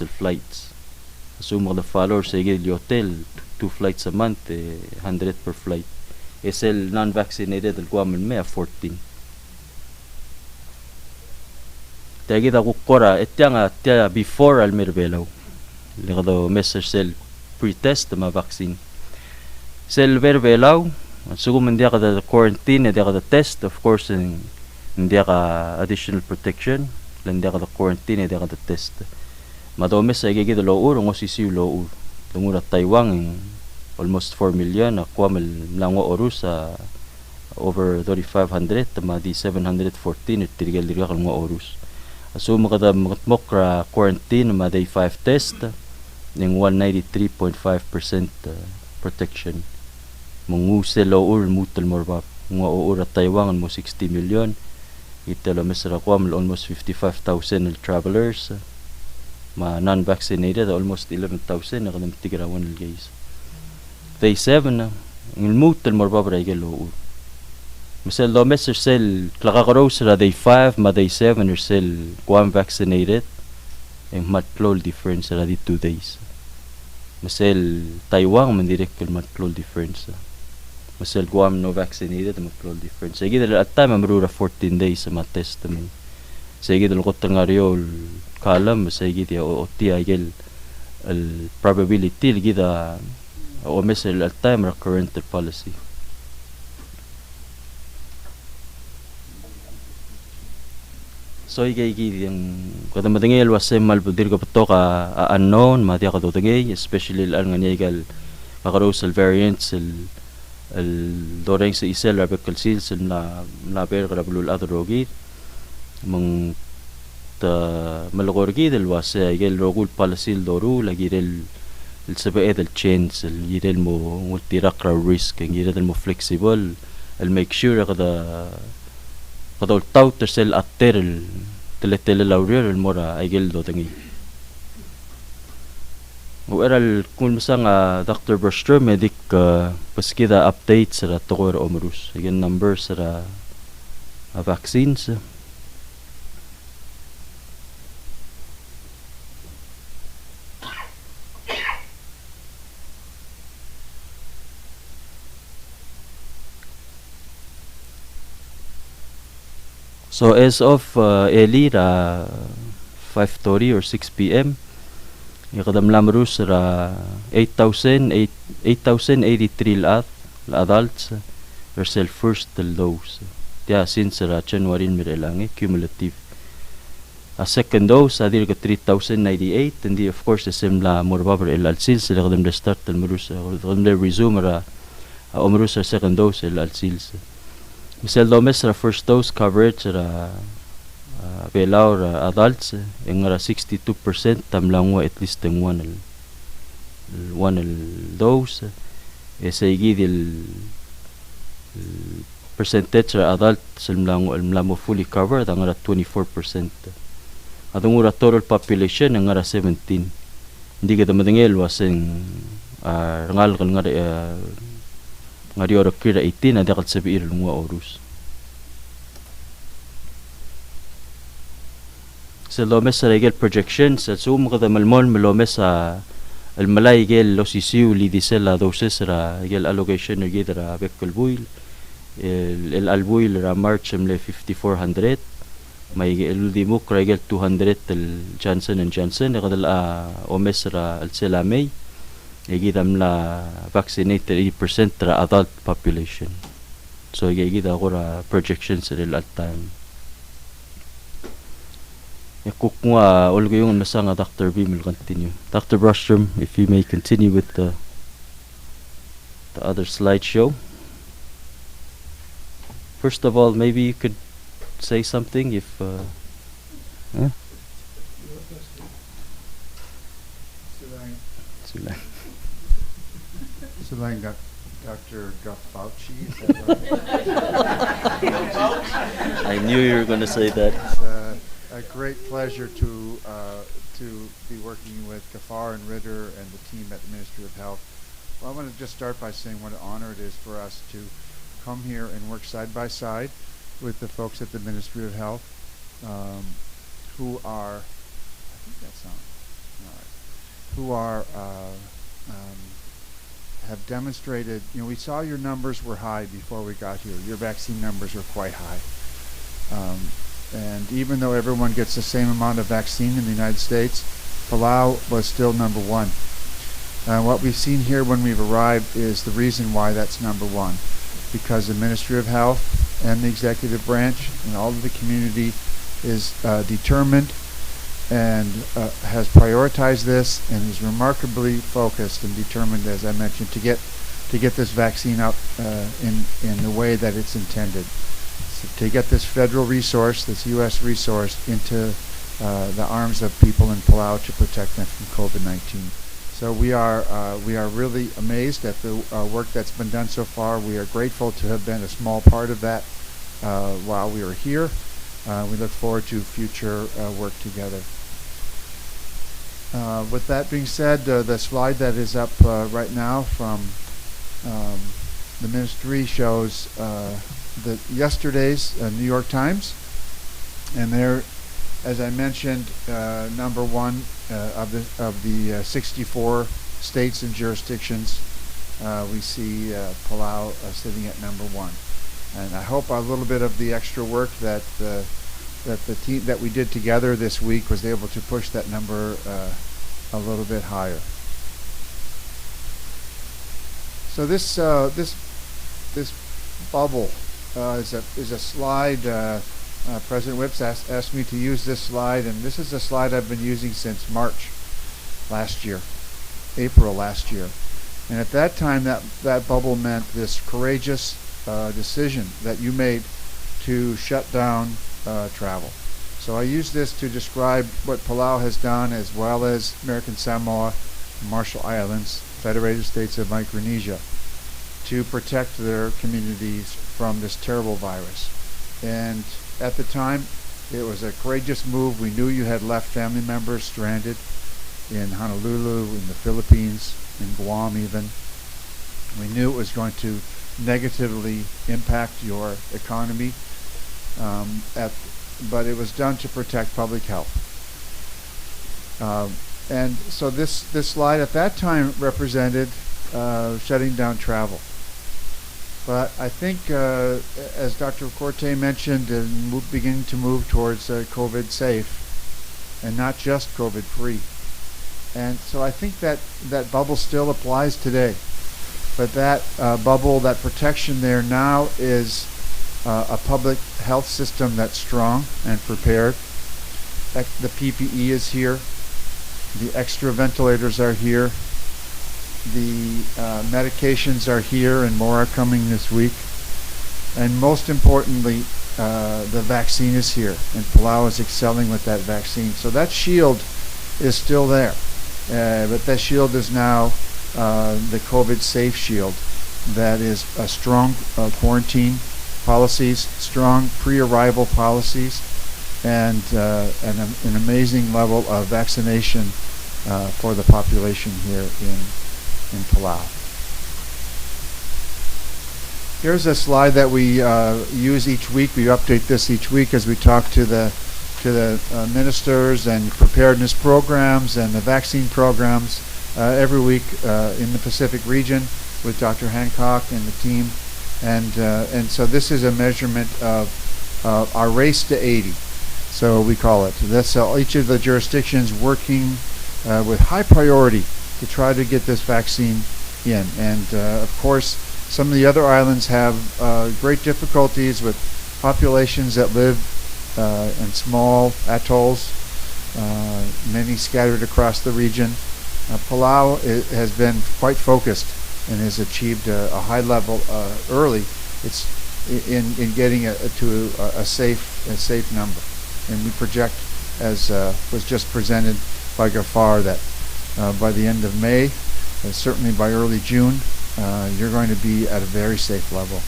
el flights. Masumo kada followers ay gil hotel 2 flights a month 100 per flight. Es el non-vaccinated el Guam may 14. Tagi da kukora etya before al Uherbelau. Likado message sel pre-test ma vaccine. Sel Uherbelau sugum hindi ka da quarantine, hindi ka da test, of course hindi ka additional protection, hindi ka da quarantine, hindi ka da test. Madome sa gigi da lour ngo sisiu lour. Tungura Taiwan almost 4 million ako mlango orus over 3500 ma di 714 tirgal dirga ngo orus. So makada mokra quarantine ma day 5 test ning 193.5% protection. Mungu selo ur mutal morbap nga ura Taiwan mo 60 million itelo mesra kwam almost 55,000 travelers ma non-vaccinated almost 11,000 na kanang tigrawan guys. Day 7 ng mutal morbap ra igelo ur. Misal do Mr. Sel klakakaro sila day 5 ma day 7 or sel Guam vaccinated yung matklol difference sila di 2 days. Misal Taiwan man direct kul matklol difference. Misal Guam no vaccinated matklol difference. Sige dala at time amrura 14 days sa test man. Sige dala ko tangariol kalam sige dia o ti agel al probability gida o misal at time recurrent policy. So igay yung kada madangel was malbudir ko to ka unknown mati ka dotangay especially ang nganigal makarosal variants el doreng sa isel rabical seals na per karabulul adrogi mong ta malogorgi del was igel rogul palasil doru lagi el sabaed el change el yirel mo multirakra risk ang yirel mo flexible el make sure kada kadol tau tersel atter tele laurier el mora aigel do tangi ueral kun masang Dr. Brostrum medic paskida update sa tokor omrus again number sa vaccines. So as of early 5:30 or 6 p.m. Yakadamlam rus 8,083 adults versel first dose. Dia since January mirelang cumulative. A second dose adir ka 3,098 and of course the same la morbaber el alsils la kadam start el murus kadam resume omrus second dose el alsils. Misal domes ra first dose coverage ra Palau adults yung 62% tamlangwa at least ng one dose sa igid percentage ra adult sa mlamo fully covered ang 24% at ang total population ang 17 hindi ka damadangel wasing rangal kan nga di ora kira 18 ada kat sabi ira mga orus sa lomes sa regel projections sa sum kada malmon lomes sa almalay gel losisiu li disela doses ra gel allocation ng gidra bekol buil el albuil ra march mle 5400 may gel di mo regel 200 el Johnson and Johnson kada omes ra al selamay igidam la vaccinated 80% ra adult population. So igida ko ra projections rel at time. Yakuk mo ulgo yung nasa nga Dr. B will continue. Dr. Brostrum, if you may continue with the other slideshow. First of all, maybe you could say something if Surangel. Dr. Gafauci, is that right? I knew you were going to say that. It's a great pleasure to be working with Gafaar and Ritter and the team at the Ministry of Health. Well, I want to just start by saying what an honor it is for us to come here and work side by side with the folks at the Ministry of Health, who are, I think that sounds all right, who are have demonstrated. We saw your numbers were high before we got here. Your vaccine numbers are quite high. And even though everyone gets the same amount of vaccine in the United States, Palau was still number one. What we've seen here when we've arrived is the reason why that's number one, because the Ministry of Health and the executive branch and all of the community is determined and has prioritized this and is remarkably focused and determined, as I mentioned, to get this vaccine out in the way that it's intended. To get this federal resource, this U.S. resource, into the arms of people in Palau to protect them from COVID-19. So we are really amazed at the work that's been done so far. We are grateful to have been a small part of that while we were here. We look forward to future work together. With that being said, the slide that is up right now from the ministry shows yesterday's New York Times, and there, as I mentioned, number one of the 64 states and jurisdictions, we see Palau sitting at number one. And I hope a little bit of the extra work that the team that we did together this week was able to push that number a little bit higher. So this bubble is a slide. President Whips asked me to use this slide, and this is a slide I've been using since March last year, April last year. And at that time, that bubble meant this courageous decision that you made to shut down travel. So I use this to describe what Palau has done, as well as American Samoa, Marshall Islands, Federated States of Micronesia, to protect their communities from this terrible virus. And at the time, it was a courageous move. We knew you had left family members stranded in Honolulu, in the Philippines, in Guam even. We knew it was going to negatively impact your economy, but it was done to protect public health. And so this slide at that time represented shutting down travel. But I think, as Dr. Corte mentioned, beginning to move towards COVID safe and not just COVID free. And so I think that bubble still applies today. But that bubble, that protection there now is a public health system that's strong and prepared. The PPE is here. The extra ventilators are here. The medications are here, and more are coming this week. And most importantly, the vaccine is here, and Palau is excelling with that vaccine. So that shield is still there, but that shield is now the COVID safe shield. That is a strong quarantine policies, strong pre-arrival policies, and an amazing level of vaccination for the population here in Palau. Here's a slide that we use each week. We update this each week as we talk to the ministers and preparedness programs and the vaccine programs every week in the Pacific region with Dr. Hancock and the team. And so this is a measurement of our race to 80. So we call it. That's each of the jurisdictions working with high priority to try to get this vaccine in. And of course, some of the other islands have great difficulties with populations that live in small atolls, many scattered across the region. Palau has been quite focused and has achieved a high level early. It's in getting to a safe number, and we project, as was just presented by Gafaar, that by the end of May, certainly by early June, you're going to be at a very safe level.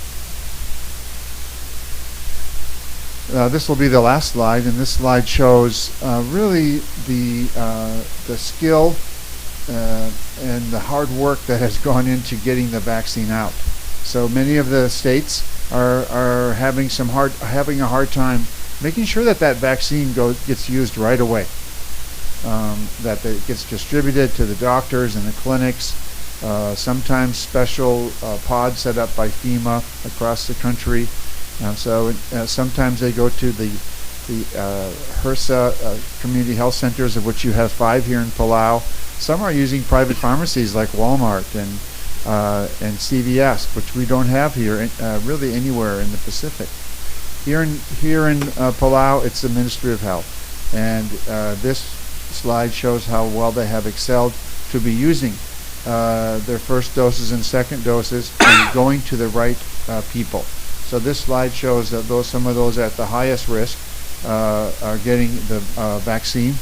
This will be the last slide, and this slide shows really the skill and the hard work that has gone into getting the vaccine out. So many of the states are having a hard time making sure that vaccine gets used right away, that it gets distributed to the doctors and the clinics. Sometimes special pods set up by FEMA across the country. Sometimes they go to the HRSA community health centers, of which you have 5 here in Palau. Some are using private pharmacies like Walmart and CVS, which we don't have here really anywhere in the Pacific. Here in Palau, it's the Ministry of Health, and this slide shows how well they have excelled to be using their first doses and second doses and going to the right people. So this slide shows that some of those at the highest risk are getting the vaccine.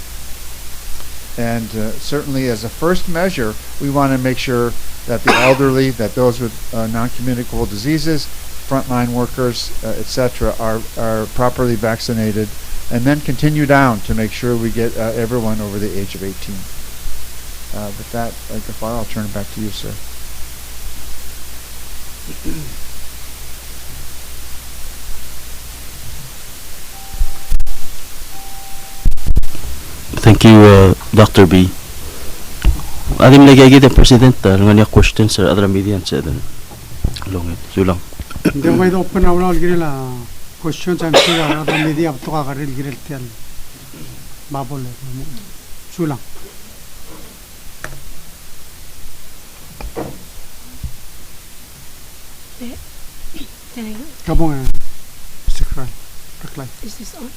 And certainly as a first measure, we want to make sure that the elderly, that those with non-communicable diseases, frontline workers, etc., are properly vaccinated, and then continue down to make sure we get everyone over the age of 18. With that, Gafaar, I'll turn it back to you, sir. Thank you, Dr. B. Adim lagi kita President ngani questions sa other media sa dan. Longit. Sulang. Hindi ko ito open na wala girila questions I'm sure other media up to ka karil giril tiyan. Bubble. Sulang. Kabong Mr. Cry. Is this on?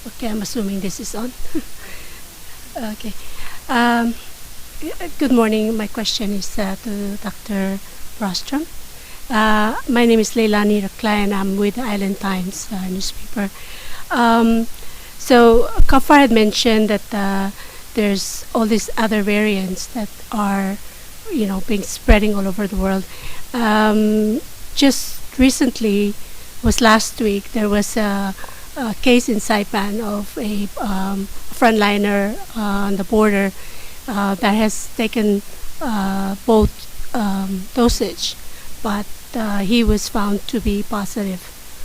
Okay, I'm assuming this is on. Okay. Good morning. My question is to Dr. Brostrum. My name is Leilani Raklay, and I'm with the Island Times newspaper. So Gafaar had mentioned that there's all these other variants that are, being spreading all over the world. Just recently, was last week, there was a case in Saipan of a frontliner on the border that has taken both dosage, but he was found to be positive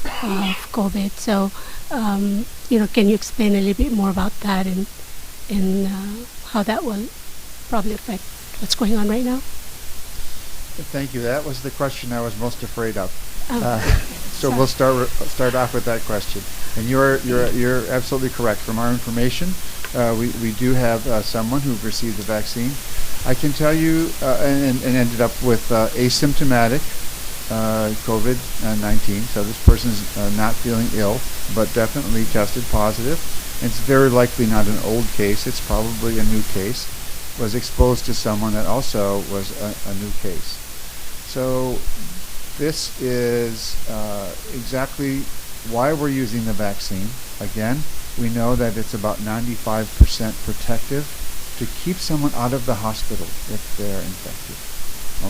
of COVID. So, can you explain a little bit more about that and how that will probably affect what's going on right now? Thank you. That was the question I was most afraid of. So Sorry. we'll start off with that question. And you're absolutely correct. From our information, we do have someone who received the vaccine. I can tell you and ended up with asymptomatic COVID-19. So this person's not feeling ill, but definitely tested positive. It's very likely not an old case. It's probably a new case. Was exposed to someone that also was a new case. So this is exactly why we're using the vaccine. Again, we know that it's about 95% protective to keep someone out of the hospital if they're infected,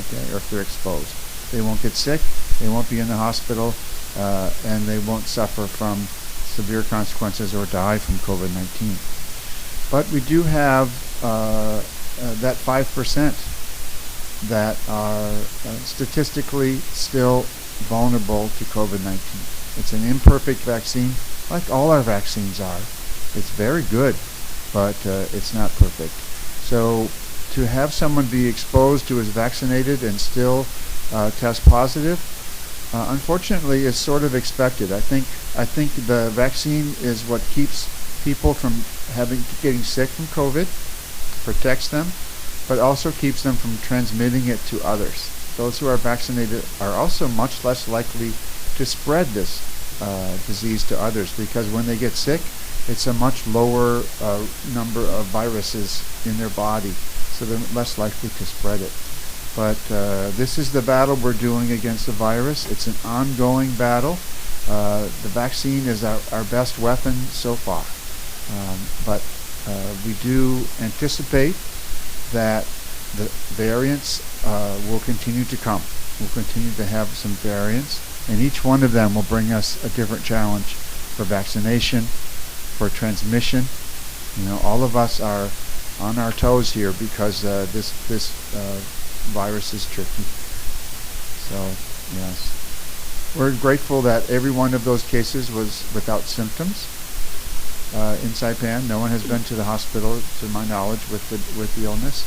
okay, or if they're exposed. They won't get sick, they won't be in the hospital, and they won't suffer from severe consequences or die from COVID-19. But we do have that 5% that are statistically still vulnerable to COVID-19. It's an imperfect vaccine, like all our vaccines are. It's very good, but it's not perfect. So to have someone be exposed who is vaccinated and still test positive, unfortunately, is sort of expected. I think the vaccine is what keeps people from getting sick from COVID, protects them, but also keeps them from transmitting it to others. Those who are vaccinated are also much less likely to spread this disease to others, because when they get sick, it's a much lower number of viruses in their body, so they're less likely to spread it. But this is the battle we're doing against the virus. It's an ongoing battle. The vaccine is our best weapon so far. But we do anticipate that the variants will continue to come. We'll continue to have some variants, and each one of them will bring us a different challenge for vaccination, for transmission. All of us are on our toes here because this virus is tricky. So, yes. We're grateful that every one of those cases was without symptoms in Saipan. No one has been to the hospital, to my knowledge, with the illness,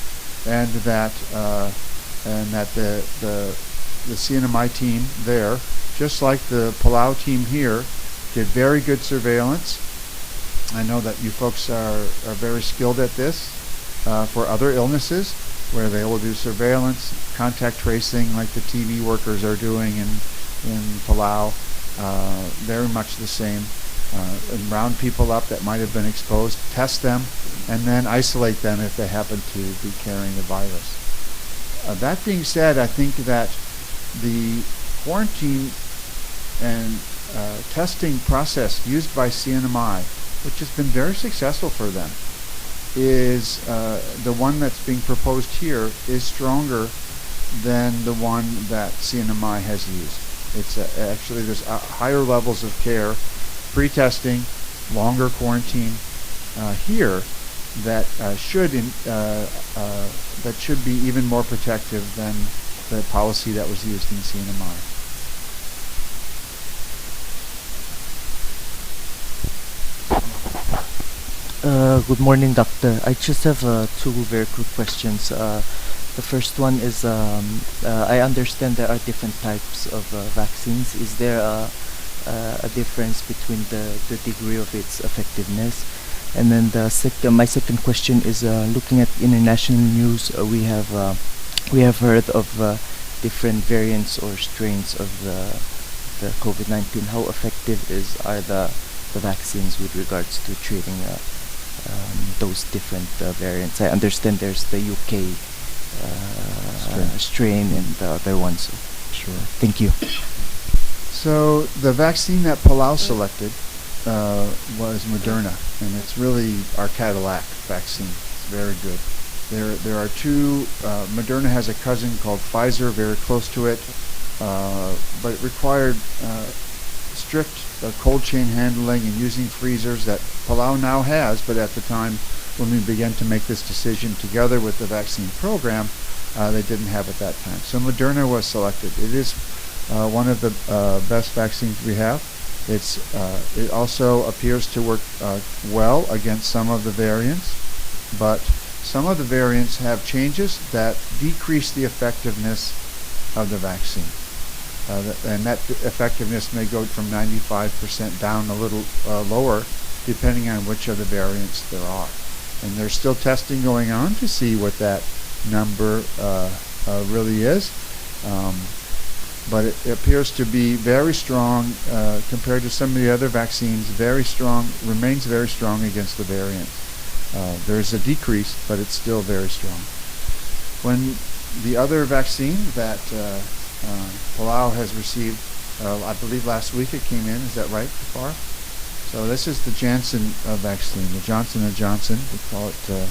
and that the CNMI team there, just like the Palau team here, did very good surveillance. I know that you folks are very skilled at this for other illnesses, where they will do surveillance, contact tracing, like the TV workers are doing in Palau, very much the same. And round people up that might have been exposed, test them, and then isolate them if they happen to be carrying the virus. That being said, I think that the quarantine and testing process used by CNMI, which has been very successful for them, is the one that's being proposed here is stronger than the one that CNMI has used. It's actually there's higher levels of care, pre-testing, longer quarantine here that should be even more protective than the policy that was used in CNMI. Good morning, Doctor. I just have two very quick questions. The first one is I understand there are different types of vaccines. Is there a difference between the degree of its effectiveness? And then my second question is looking at international news. We have heard of different variants or strains of the COVID-19. How effective are the vaccines with regards to treating those different variants? I understand there's the UK strain and the other ones. Sure. Thank you. So the vaccine that Palau selected was Moderna, and it's really our Cadillac vaccine. It's very good. There are two. Moderna has a cousin called Pfizer, very close to it, but it required strict cold chain handling and using freezers that Palau now has, but at the time when we began to make this decision together with the vaccine program, they didn't have at that time. So Moderna was selected. It is one of the best vaccines we have. It also appears to work well against some of the variants, but some of the variants have changes that decrease the effectiveness of the vaccine. And that effectiveness may go from 95% down a little lower, depending on which of the variants there are. And there's still testing going on to see what that number really is. But it appears to be very strong compared to some of the other vaccines, very strong, remains very strong against the variants. There's a decrease, but it's still very strong. When the other vaccine that Palau has received, I believe last week it came in, is that right, Gafaar? So this is the Janssen vaccine, the Johnson & Johnson, we call it the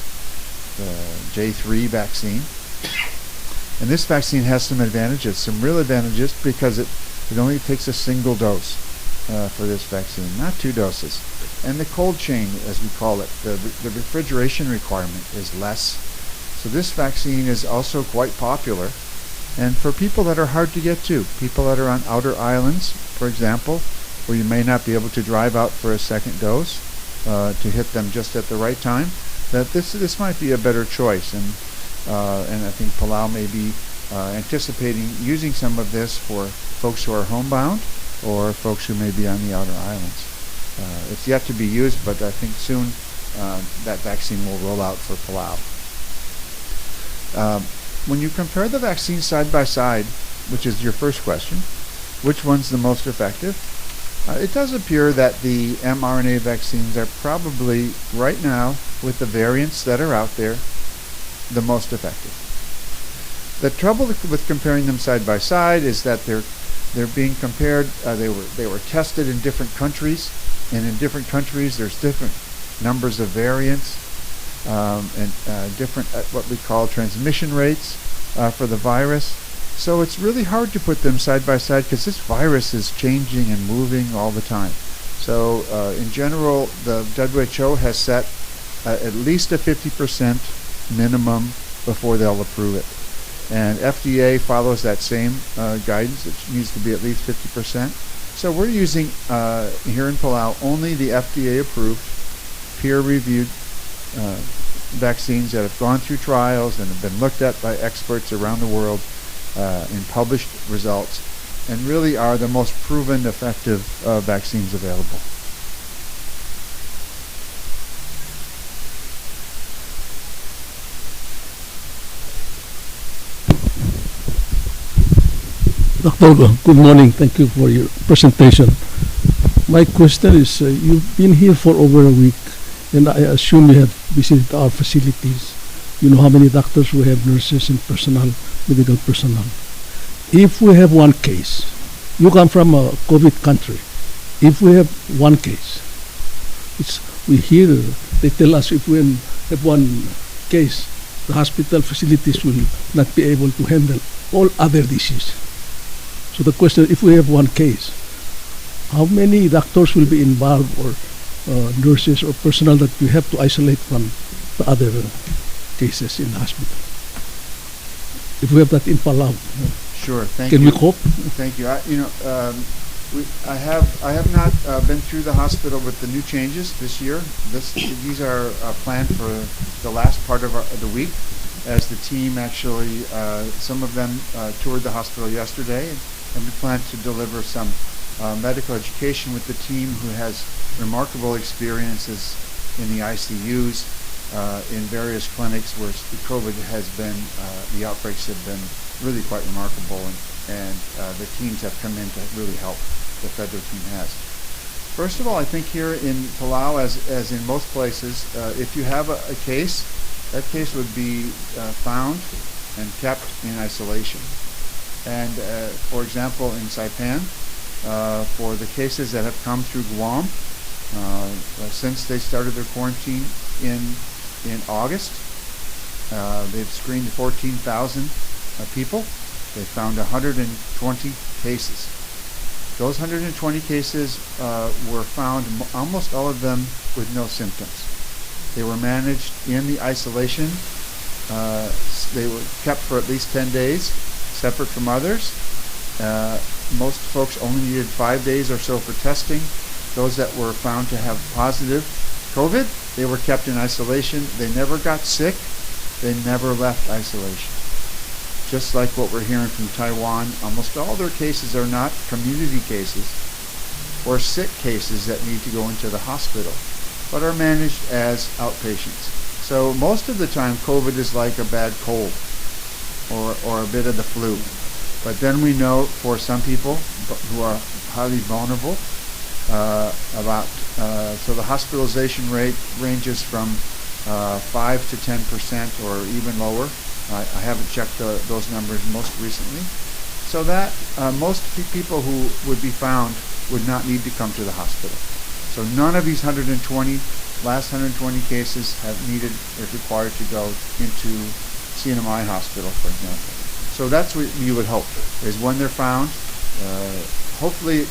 J3 vaccine. And this vaccine has some advantages, some real advantages, because it only takes a single dose for this vaccine, not 2 doses. And the cold chain, as we call it, the refrigeration requirement is less. So this vaccine is also quite popular. And for people that are hard to get to, people that are on outer islands, for example, where you may not be able to drive out for a second dose to hit them just at the right time, that this might be a better choice. And I think Palau may be anticipating using some of this for folks who are homebound or folks who may be on the outer islands. It's yet to be used, but I think soon that vaccine will roll out for Palau. When you compare the vaccines side by side, which is your first question, which one's the most effective? It does appear that the mRNA vaccines are probably, right now, with the variants that are out there, the most effective. The trouble with comparing them side by side is that they're They're being compared. They were tested in different countries, and in different countries there's different numbers of variants and different what we call transmission rates for the virus. So it's really hard to put them side by side because this virus is changing and moving all the time. So in general, the WHO has set at least a 50% minimum before they'll approve it. And FDA follows that same guidance. It needs to be at least 50%. So we're using here in Palau only the FDA-approved, peer-reviewed vaccines that have gone through trials and have been looked at by experts around the world in published results, and really are the most proven effective vaccines available. Dr. Good morning. Thank you for your presentation. My question is, you've been here for over a week, and I assume you have visited our facilities. You know how many doctors we have, nurses and personnel, medical personnel. If we have one case, you come from a COVID country. If we have one case, we hear, they tell us if we have one case, the hospital facilities will not be able to handle all other diseases. So the question, if we have one case, how many doctors will be involved, or nurses or personnel that you have to isolate from the other cases in the hospital? If we have that in Palau, Sure. Thank you. can we cope? Thank you. I have not been through the hospital with the new changes this year. These are planned for the last part of the week, as the team actually, some of them toured the hospital yesterday, and we plan to deliver some medical education with the team, who has remarkable experiences in the ICUs, in various clinics where COVID has been, the outbreaks have been really quite remarkable, and the teams have come in to really help. The federal team has. First of all, I think here in Palau, as in most places, if you have a case, that case would be found and kept in isolation. And for example, in Saipan, for the cases that have come through Guam, since they started their quarantine in August, they've screened 14,000 people. They found 120 cases. Those 120 cases were found, almost all of them, with no symptoms. They were managed in the isolation. They were kept for at least 10 days, separate from others. Most folks only needed 5 days or so for testing. Those that were found to have positive COVID, they were kept in isolation. They never got sick. They never left isolation. Just like what we're hearing from Taiwan, almost all their cases are not community cases or sick cases that need to go into the hospital, but are managed as outpatients. So most of the time, COVID is like a bad cold or a bit of the flu. But then we know for some people who are highly vulnerable, so the hospitalization rate ranges from 5 to 10% or even lower. I haven't checked those numbers most recently. So that most people who would be found would not need to come to the hospital. So none of these last 120 cases have needed or required to go into CNMI hospital, for example. So that's what you would hope, is when they're found, hopefully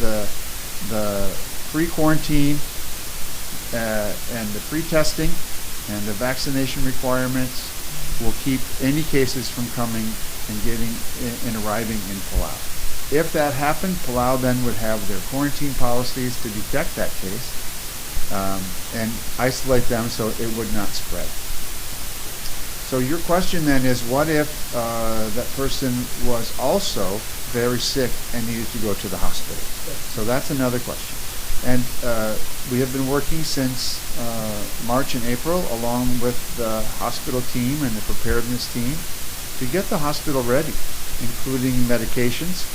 the pre-quarantine and the pre-testing and the vaccination requirements will keep any cases from coming and getting and arriving in Palau. If that happened, Palau then would have their quarantine policies to detect that case and isolate them so it would not spread. So your question then is, what if that person was also very sick and needed to go to the hospital? So that's another question. And we have been working since March and April, along with the hospital team and the preparedness team, to get the hospital ready, including medications,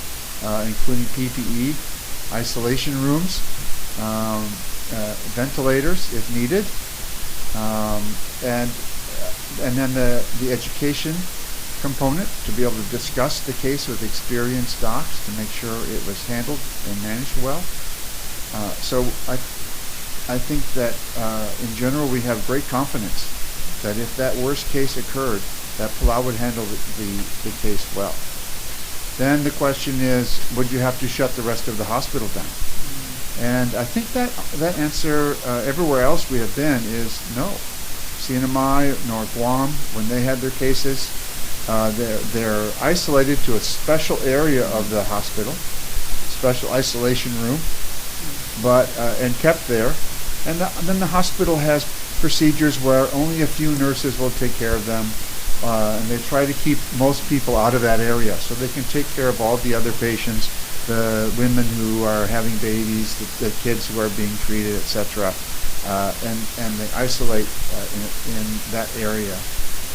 including PPE, isolation rooms, ventilators if needed, and then the education component to be able to discuss the case with experienced docs to make sure it was handled and managed well. So I think that in general we have great confidence that if that worst case occurred, that Palau would handle the case well. Then the question is, would you have to shut the rest of the hospital down? And I think that answer everywhere else we have been is no. CNMI nor Guam, when they had their cases, they're isolated to a special area of the hospital, special isolation room, but and kept there. And then the hospital has procedures where only a few nurses will take care of them, and they try to keep most people out of that area so they can take care of all the other patients, the women who are having babies, the kids who are being treated, etc. And they isolate in that area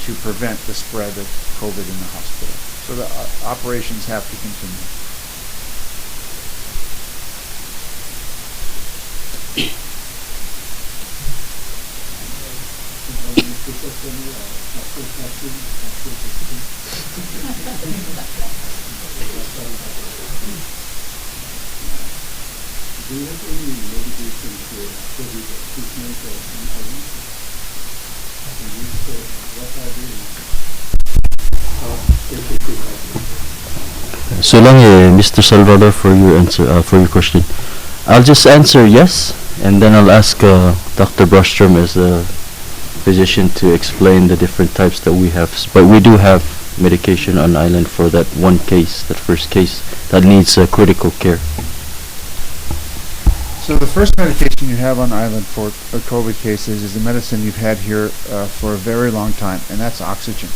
to prevent the spread of COVID in the hospital. So the operations have to continue. Do you have any medication for COVID treatment or anything? What are the So long, Mr. Salvador, for your answer, for your question. I'll just answer yes, and then I'll ask Dr. Brostrum as a physician to explain the different types that we have. But we do have medication on island for that one case, that first case that needs critical care. So the first medication you have on island for COVID cases is the medicine you've had here for a very long time, and that's oxygen.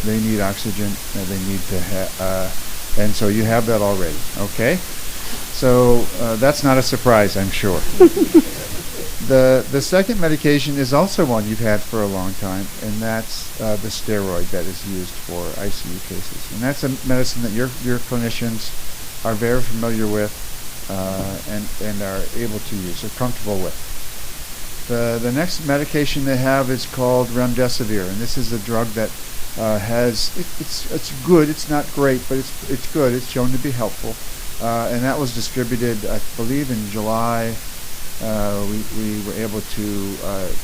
They need oxygen, and they need to and so you have that already, okay? So that's not a surprise, I'm sure. The second medication is also one you've had for a long time, and that's the steroid that is used for ICU cases. And that's a medicine that your clinicians are very familiar with and are able to use, are comfortable with. The next medication they have is called remdesivir, and this is a drug that it's good. It's not great, but it's good. It's shown to be helpful, and that was distributed, I believe, in July. We were able to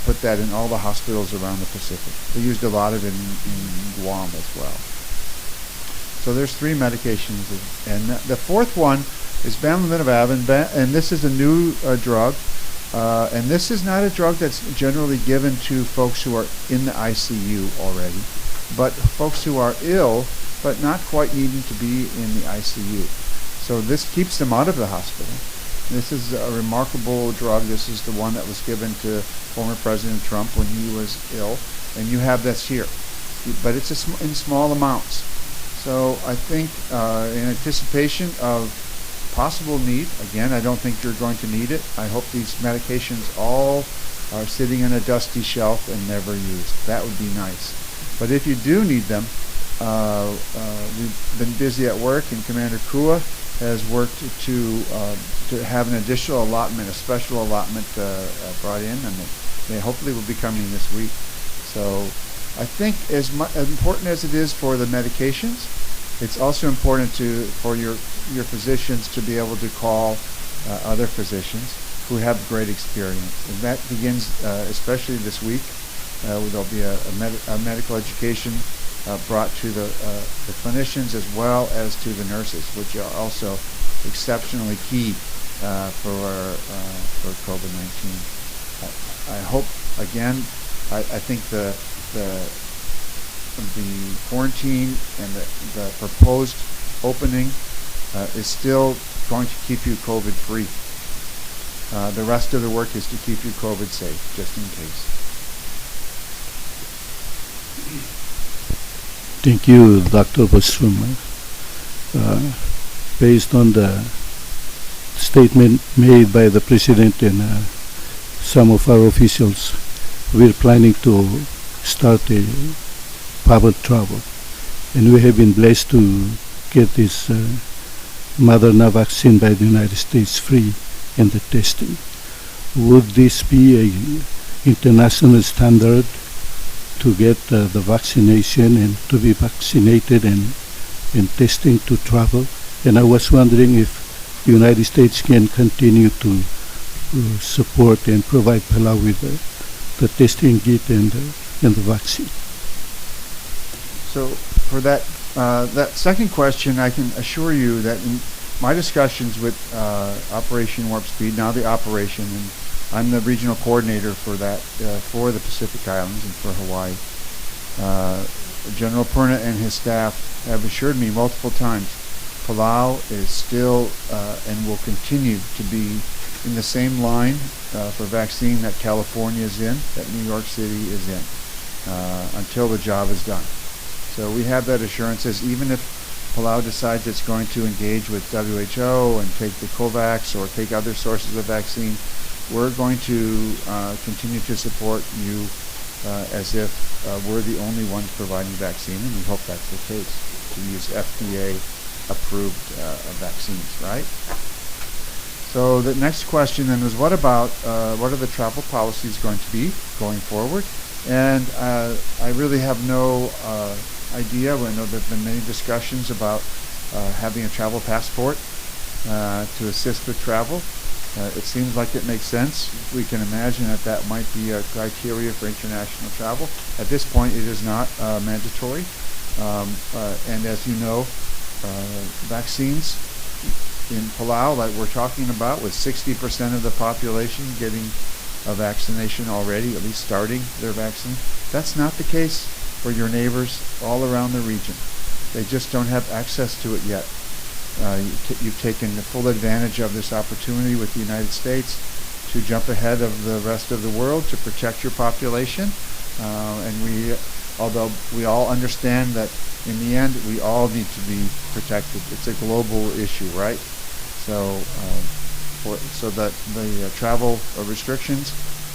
put that in all the hospitals around the Pacific. They used a lot of it in Guam as well. So there's 3 medications, and the fourth one is bamlanivimab, and this is a new drug, and this is not a drug that's generally given to folks who are in the ICU already, but folks who are ill but not quite needing to be in the ICU. So this keeps them out of the hospital. This is a remarkable drug. This is the one that was given to former President Trump when he was ill, and you have this here, but it's in small amounts. So I think in anticipation of possible need, again, I don't think you're going to need it. I hope these medications all are sitting in a dusty shelf and never used. That would be nice. But if you do need them, we've been busy at work, and Commander Kua has worked to have an additional allotment, a special allotment brought in, and they hopefully will be coming this week. So I think as important as it is for the medications, it's also important for your physicians to be able to call other physicians who have great experience. And that begins especially this week. There'll be a medical education brought to the clinicians as well as to the nurses, which are also exceptionally key for COVID-19. I hope, again, I think the quarantine and the proposed opening is still going to keep you COVID-free. The rest of the work is to keep you COVID safe, just in case. Thank you, Dr. Brostrum. Based on the statement made by the President and some of our officials, we're planning to start a bubble travel. And we have been blessed to get this Moderna vaccine by the United States free and the testing. Would this be an international standard to get the vaccination and to be vaccinated and testing to travel. And I was wondering if the United States can continue to support and provide Palau with the testing kit and the vaccine. So for that second question, I can assure you that in my discussions with Operation Warp Speed, now the operation, and I'm the regional coordinator for that for the Pacific Islands and for Hawaii. General Perna and his staff have assured me multiple times Palau is still and will continue to be in the same line for vaccine that California is in, that New York City is in, until the job is done. So we have that assurance as even if Palau decides it's going to engage with WHO and take the COVAX or take other sources of vaccine, we're going to continue to support you as if we're the only ones providing vaccine, and we hope that's the case, to use FDA-approved vaccines, right? So the next question then was, what are the travel policies going to be going forward? And I really have no idea. I know there have been many discussions about having a travel passport to assist with travel. It seems like it makes sense. We can imagine that might be a criteria for international travel. At this point, it is not mandatory. And as you know, vaccines in Palau, like we're talking about, with 60% of the population getting a vaccination already, at least starting their vaccine, that's not the case for your neighbors all around the region. They just don't have access to it yet. You've taken full advantage of this opportunity with the United States to jump ahead of the rest of the world to protect your population. And although we all understand that in the end we all need to be protected, it's a global issue, right? So, the travel restrictions,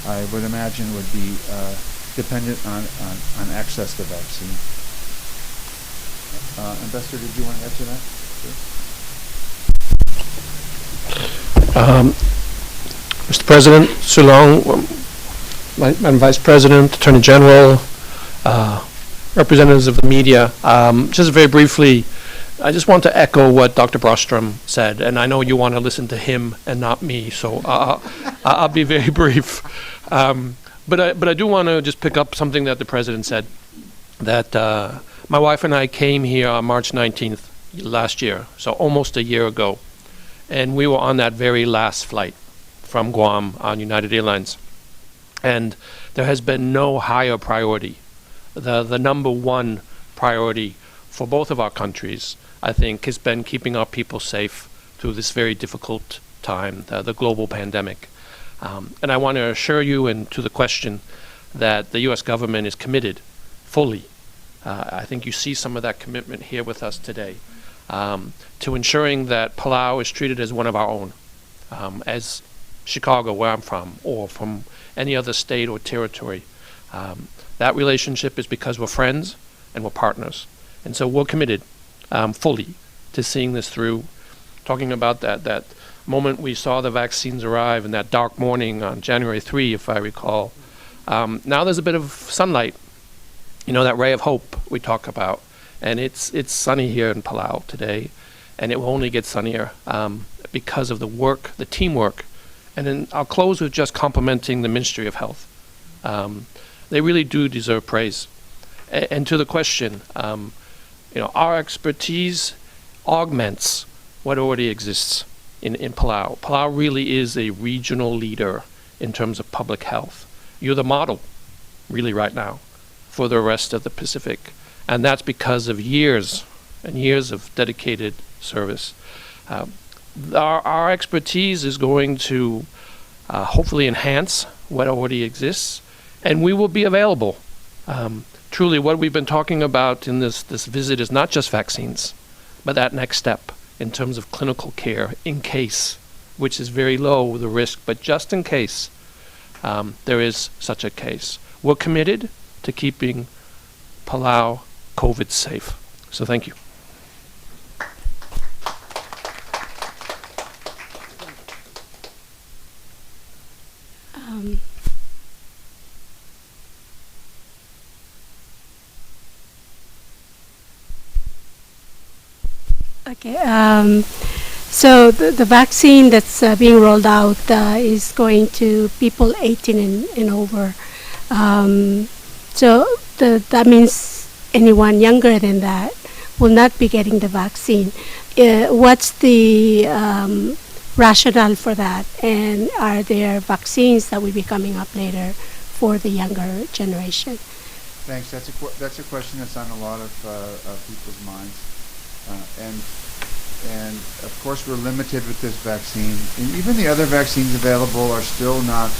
I would imagine, would be dependent on access to vaccine. Ambassador, did you want to add to that? Sure. Mr. President, Sulong, Madam Vice President, Attorney General, representatives of the media, just very briefly, I just want to echo what Dr. Brostrum said, and I know you want to listen to him and not me, so I'll be very brief. But I do want to just pick up something that the President said, that my wife and I came here on March 19th last year, so almost a year ago, and we were on that very last flight from Guam on United Airlines. And there has been no higher priority. The number one priority for both of our countries, I think, has been keeping our people safe through this very difficult time, the global pandemic. And I want to assure you, and to the question, that the U.S. government is committed fully. I think you see some of that commitment here with us today, to ensuring that Palau is treated as one of our own, as Chicago, where I'm from, or from any other state or territory. That relationship is because we're friends and we're partners. And so we're committed fully to seeing this through. Talking about that moment we saw the vaccines arrive in that dark morning on January 3, if I recall. Now there's a bit of sunlight, that ray of hope we talk about. And it's sunny here in Palau today, and it will only get sunnier because of the work, the teamwork. And then I'll close with just complimenting the Ministry of Health. They really do deserve praise. And to the question, our expertise augments what already exists in Palau. Palau really is a regional leader in terms of public health. You're the model, really, right now, for the rest of the Pacific. And that's because of years and years of dedicated service. Our expertise is going to hopefully enhance what already exists, and we will be available. Truly, what we've been talking about in this visit is not just vaccines, but that next step in terms of clinical care in case, which is very low, the risk, but just in case there is such a case. We're committed to keeping Palau COVID safe. So thank you. Okay. So the vaccine that's being rolled out is going to people 18 and over. So that means anyone younger than that will not be getting the vaccine. What's the rationale for that? And are there vaccines that will be coming up later for the younger generation? Thanks. That's a question that's on a lot of people's minds, and of course we're limited with this vaccine, and even the other vaccines available are still not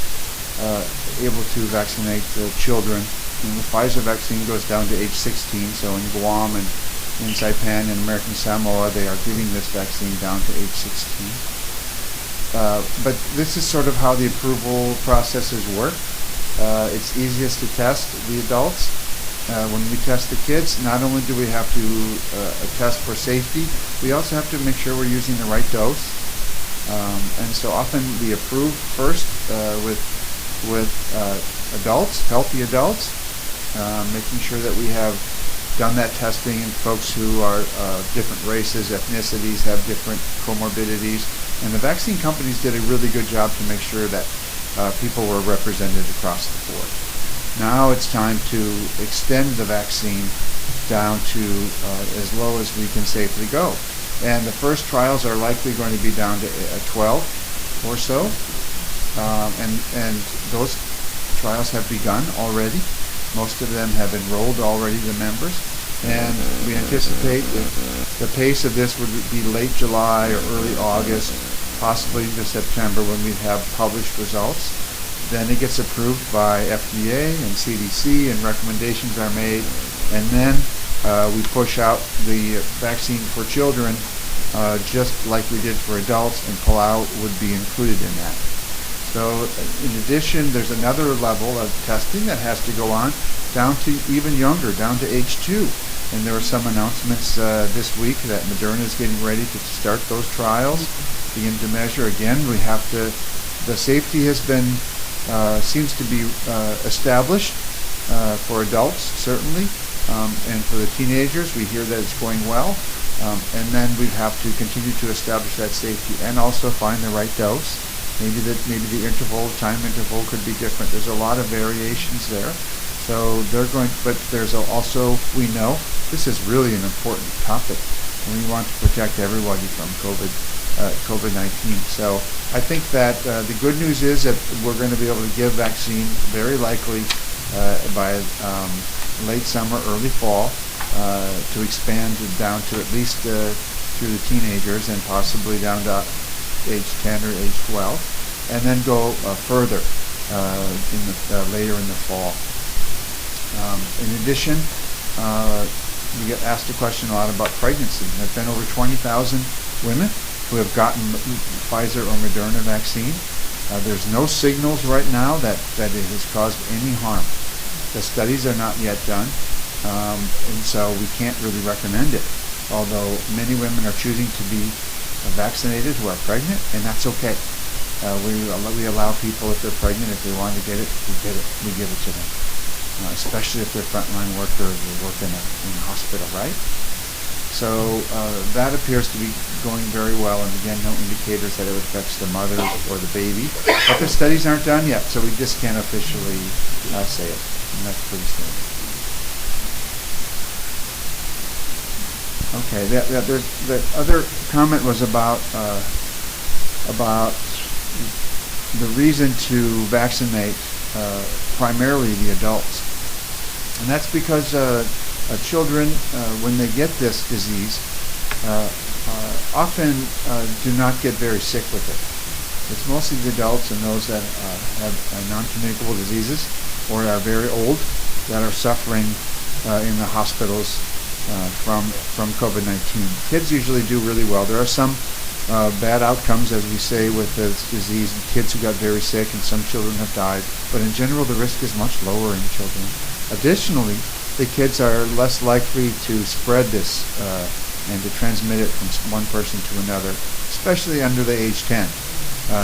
able to vaccinate children. And the Pfizer vaccine goes down to age 16, so in Guam and in Saipan and American Samoa they are giving this vaccine down to age 16. But this is sort of how the approval processes work. It's easiest to test the adults. When we test the kids, not only do we have to test for safety, we also have to make sure we're using the right dose. And so often we approve first with adults, healthy adults, making sure that we have done that testing in folks who are different races, ethnicities, have different comorbidities. And the vaccine companies did a really good job to make sure that people were represented across the board. Now it's time to extend the vaccine down to as low as we can safely go. And the first trials are likely going to be down to 12 or so. And those trials have begun already. Most of them have enrolled already the members. And we anticipate that the pace of this would be late July or early August, possibly into September when we have published results. Then it gets approved by FDA and CDC and recommendations are made. And then we push out the vaccine for children just like we did for adults, and Palau would be included in that. So in addition, there's another level of testing that has to go on down to even younger, down to age 2. And there were some announcements this week that Moderna is getting ready to start those trials, begin to measure. Again, we have to, the safety has been, seems to be established for adults, certainly, and for the teenagers, we hear that it's going well. And then we have to continue to establish that safety and also find the right dose. Maybe the time interval could be different. There's a lot of variations there. So they're going, but there's also, we know, this is really an important topic, and we want to protect everybody from COVID-19. So I think that the good news is that we're going to be able to give vaccine very likely by late summer, early fall, to expand down to at least through the teenagers and possibly down to age 10 or age 12, and then go further later in the fall. In addition, we get asked a question a lot about pregnancy. There have been over 20,000 women who have gotten Pfizer or Moderna vaccine. There's no signals right now that it has caused any harm. The studies are not yet done, and so we can't really recommend it, although many women are choosing to be vaccinated who are pregnant, and that's okay. We allow people, if they're pregnant, if they want to get it, we give it to them. Especially if they're frontline workers or work in a hospital, right? So that appears to be going very well, and again, no indicators that it affects the mother or the baby. But the studies aren't done yet, so we just can't officially say it, and that's pretty standard. Okay, the other comment was about the reason to vaccinate primarily the adults. And that's because children, when they get this disease, often do not get very sick with it. It's mostly the adults and those that have non-communicable diseases or are very old that are suffering in the hospitals from COVID-19. Kids usually do really well. There are some bad outcomes, as we say, with this disease, kids who got very sick, and some children have died. But in general, the risk is much lower in children. Additionally, the kids are less likely to spread this and to transmit it from one person to another, especially under the age 10.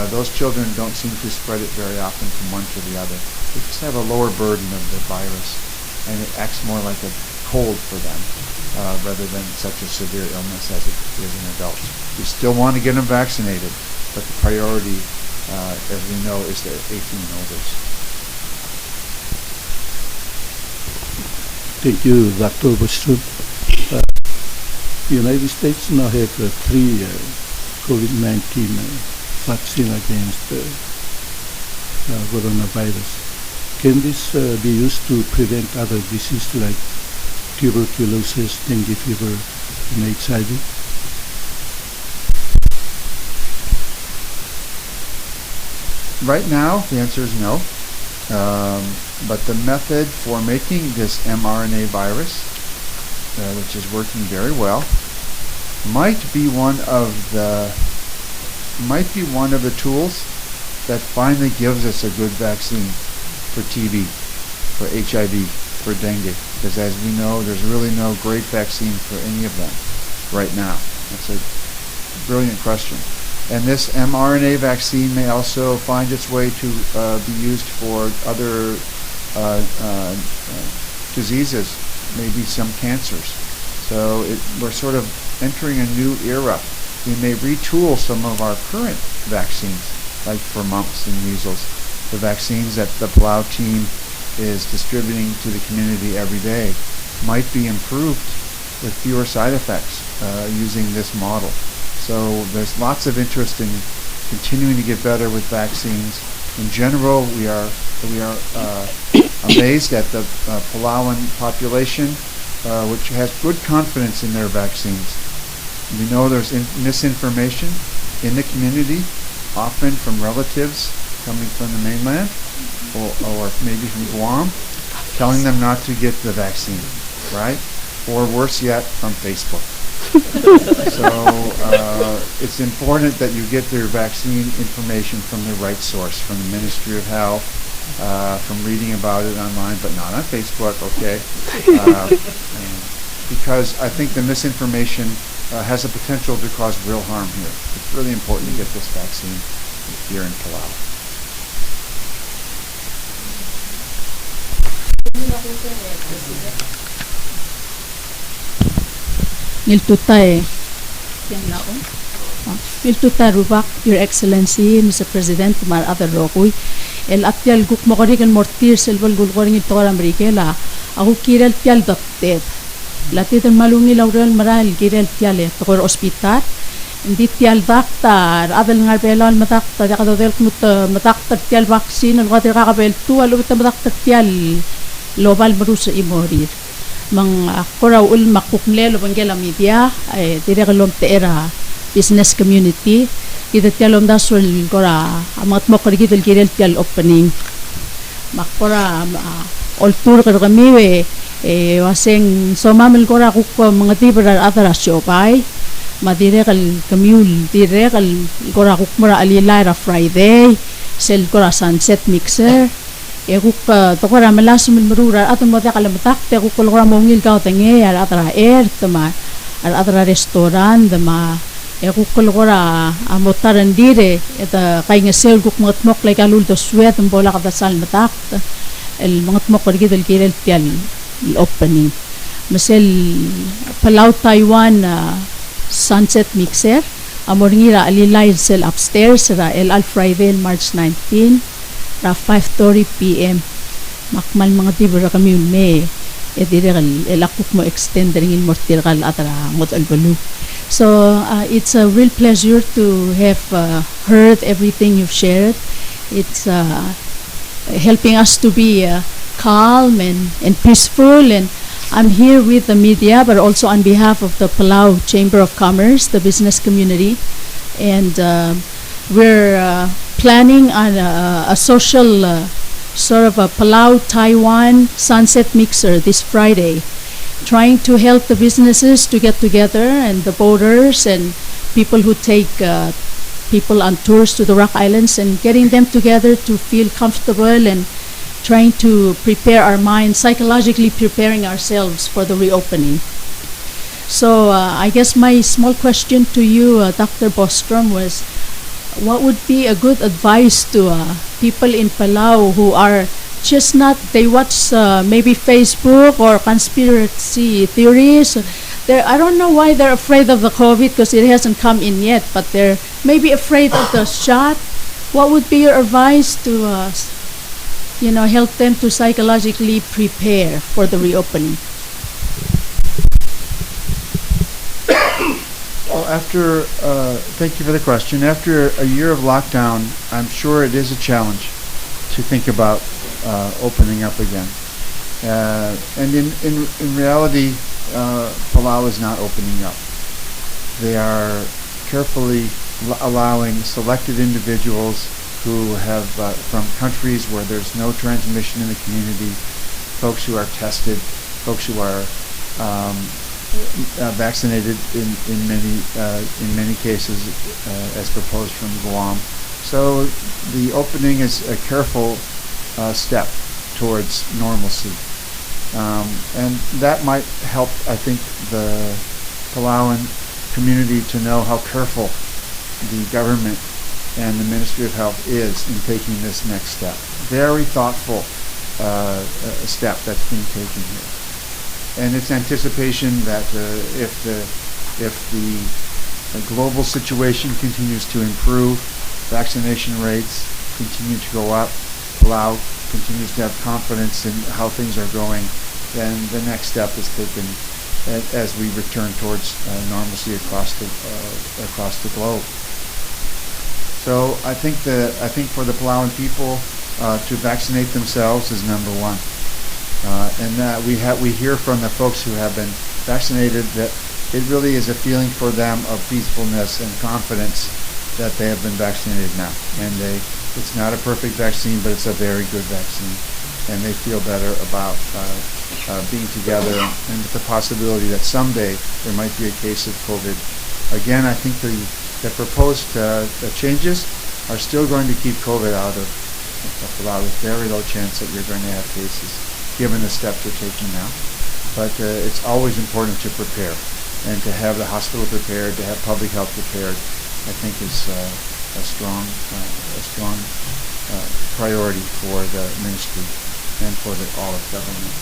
Those children don't seem to spread it very often from one to the other. They just have a lower burden of the virus, and it acts more like a cold for them, rather than such a severe illness as it is in adults. We still want to get them vaccinated, but the priority, as we know, is the 18 and olders. Thank you, Dr. Brostrum. The United States now have three COVID-19 vaccine against coronavirus. Can this be used to prevent other diseases like tuberculosis, dengue fever, and HIV? Right now, the answer is no. But the method for making this mRNA virus, which is working very well, might be one of the tools that finally gives us a good vaccine for TB, for HIV, for dengue. Because as we know, there's really no great vaccine for any of them right now. That's a brilliant question. And this mRNA vaccine may also find its way to be used for other diseases, maybe some cancers. So we're sort of entering a new era. We may retool some of our current vaccines, like for mumps and measles. The vaccines that the Palau team is distributing to the community every day might be improved with fewer side effects using this model. So there's lots of interest in continuing to get better with vaccines. In general, we are amazed at the Palauan population, which has good confidence in their vaccines. We know there's misinformation in the community, often from relatives coming from the mainland, or maybe from Guam, telling them not to get the vaccine, right? Or worse yet, from Facebook. So it's important that you get their vaccine information from the right source, from the Ministry of Health, from reading about it online, but not on Facebook, okay? Because I think the misinformation has the potential to cause real harm here. It's really important to get this vaccine here in Palau. Miltuta Rubak, Your Excellency, Mr. President, Mar Other Rokui, El Atial Guk Mokorikan Mortir, Silval Gulgoring Tor Americela, Ahu Kirel Tial Dapted, Latitan Malungi Laurel Maral, Girel Tiale, Tor Hospital, Hindi Tial Doctor, Adel Ngarbela, Matakta, Yakadel Matakta Tial Vaccine, and Water Kakabel, two Aluta Matakta Tial, Lobal Marusa Imorir. Mang koraw ul makuknel bangela media ay direkalom teera business community kita tialom dasul kora amat mo kori kita kirel tial opening makora all tour kami we waseng somamel kora kukko mga tibra atara siopay madirekal commune direkal kora kukmura alila Friday sel kora sunset mixer kuk tokora melasum merura atun mo takalamutak te kuk kolora mongil kau tenge ar atara air tama ar atara restoran tama kuk kolora amotaran dire eta kay ngesel kuk motmok lay kalul to swet mbola kada sal matak el motmok rigid el kirel tial opening mesel Palau Taiwan sunset mixer amoringira alilay sel upstairs ra el al Friday March 19 5:30 p.m. Makmal mga tibura kami may edirekal elakuk mo extend ring mortiral atara ngot albalu. So it's a real pleasure to have heard everything you've shared. It's helping us to be calm and peaceful, and I'm here with the media but also on behalf of the Palau Chamber of Commerce, the business community, and we're planning on a social sort of a Palau Taiwan sunset mixer this Friday, trying to help the businesses to get together and the boaters and people who take people on tours to the Rock Islands and getting them together to feel comfortable and trying to prepare our minds, psychologically preparing ourselves for the reopening. So I guess my small question to you, Dr. Brostrum, was what would be a good advice to people in Palau who are just not, they watch maybe Facebook or conspiracy theories. I don't know why they're afraid of the COVID, because it hasn't come in yet, but they're maybe afraid of the shot. What would be your advice to help them to psychologically prepare for the reopening? Well, thank you for the question. After a year of lockdown, I'm sure it is a challenge to think about opening up again. And in reality, Palau is not opening up. They are carefully allowing selected individuals who have from countries where there's no transmission in the community, folks who are tested, folks who are vaccinated in many cases, as proposed from Guam. So the opening is a careful step towards normalcy, and that might help, I think, the Palauan community to know how careful the government and the Ministry of Health is in taking this next step. Very thoughtful step that's being taken here. And it's anticipation that if the global situation continues to improve, vaccination rates continue to go up, Palau continues to have confidence in how things are going, then the next step is taken as we return towards normalcy across the globe. So I think for the Palauan people to vaccinate themselves is number one. And we hear from the folks who have been vaccinated that it really is a feeling for them of peacefulness and confidence that they have been vaccinated now. And it's not a perfect vaccine, but it's a very good vaccine. And they feel better about being together, and with the possibility that someday there might be a case of COVID. Again, I think the proposed changes are still going to keep COVID out of Palau. There's very low chance that you're going to have cases, given the steps we're taking now. But it's always important to prepare, and to have the hospital prepared, to have public health prepared, I think is a strong priority for the ministry and for all of government.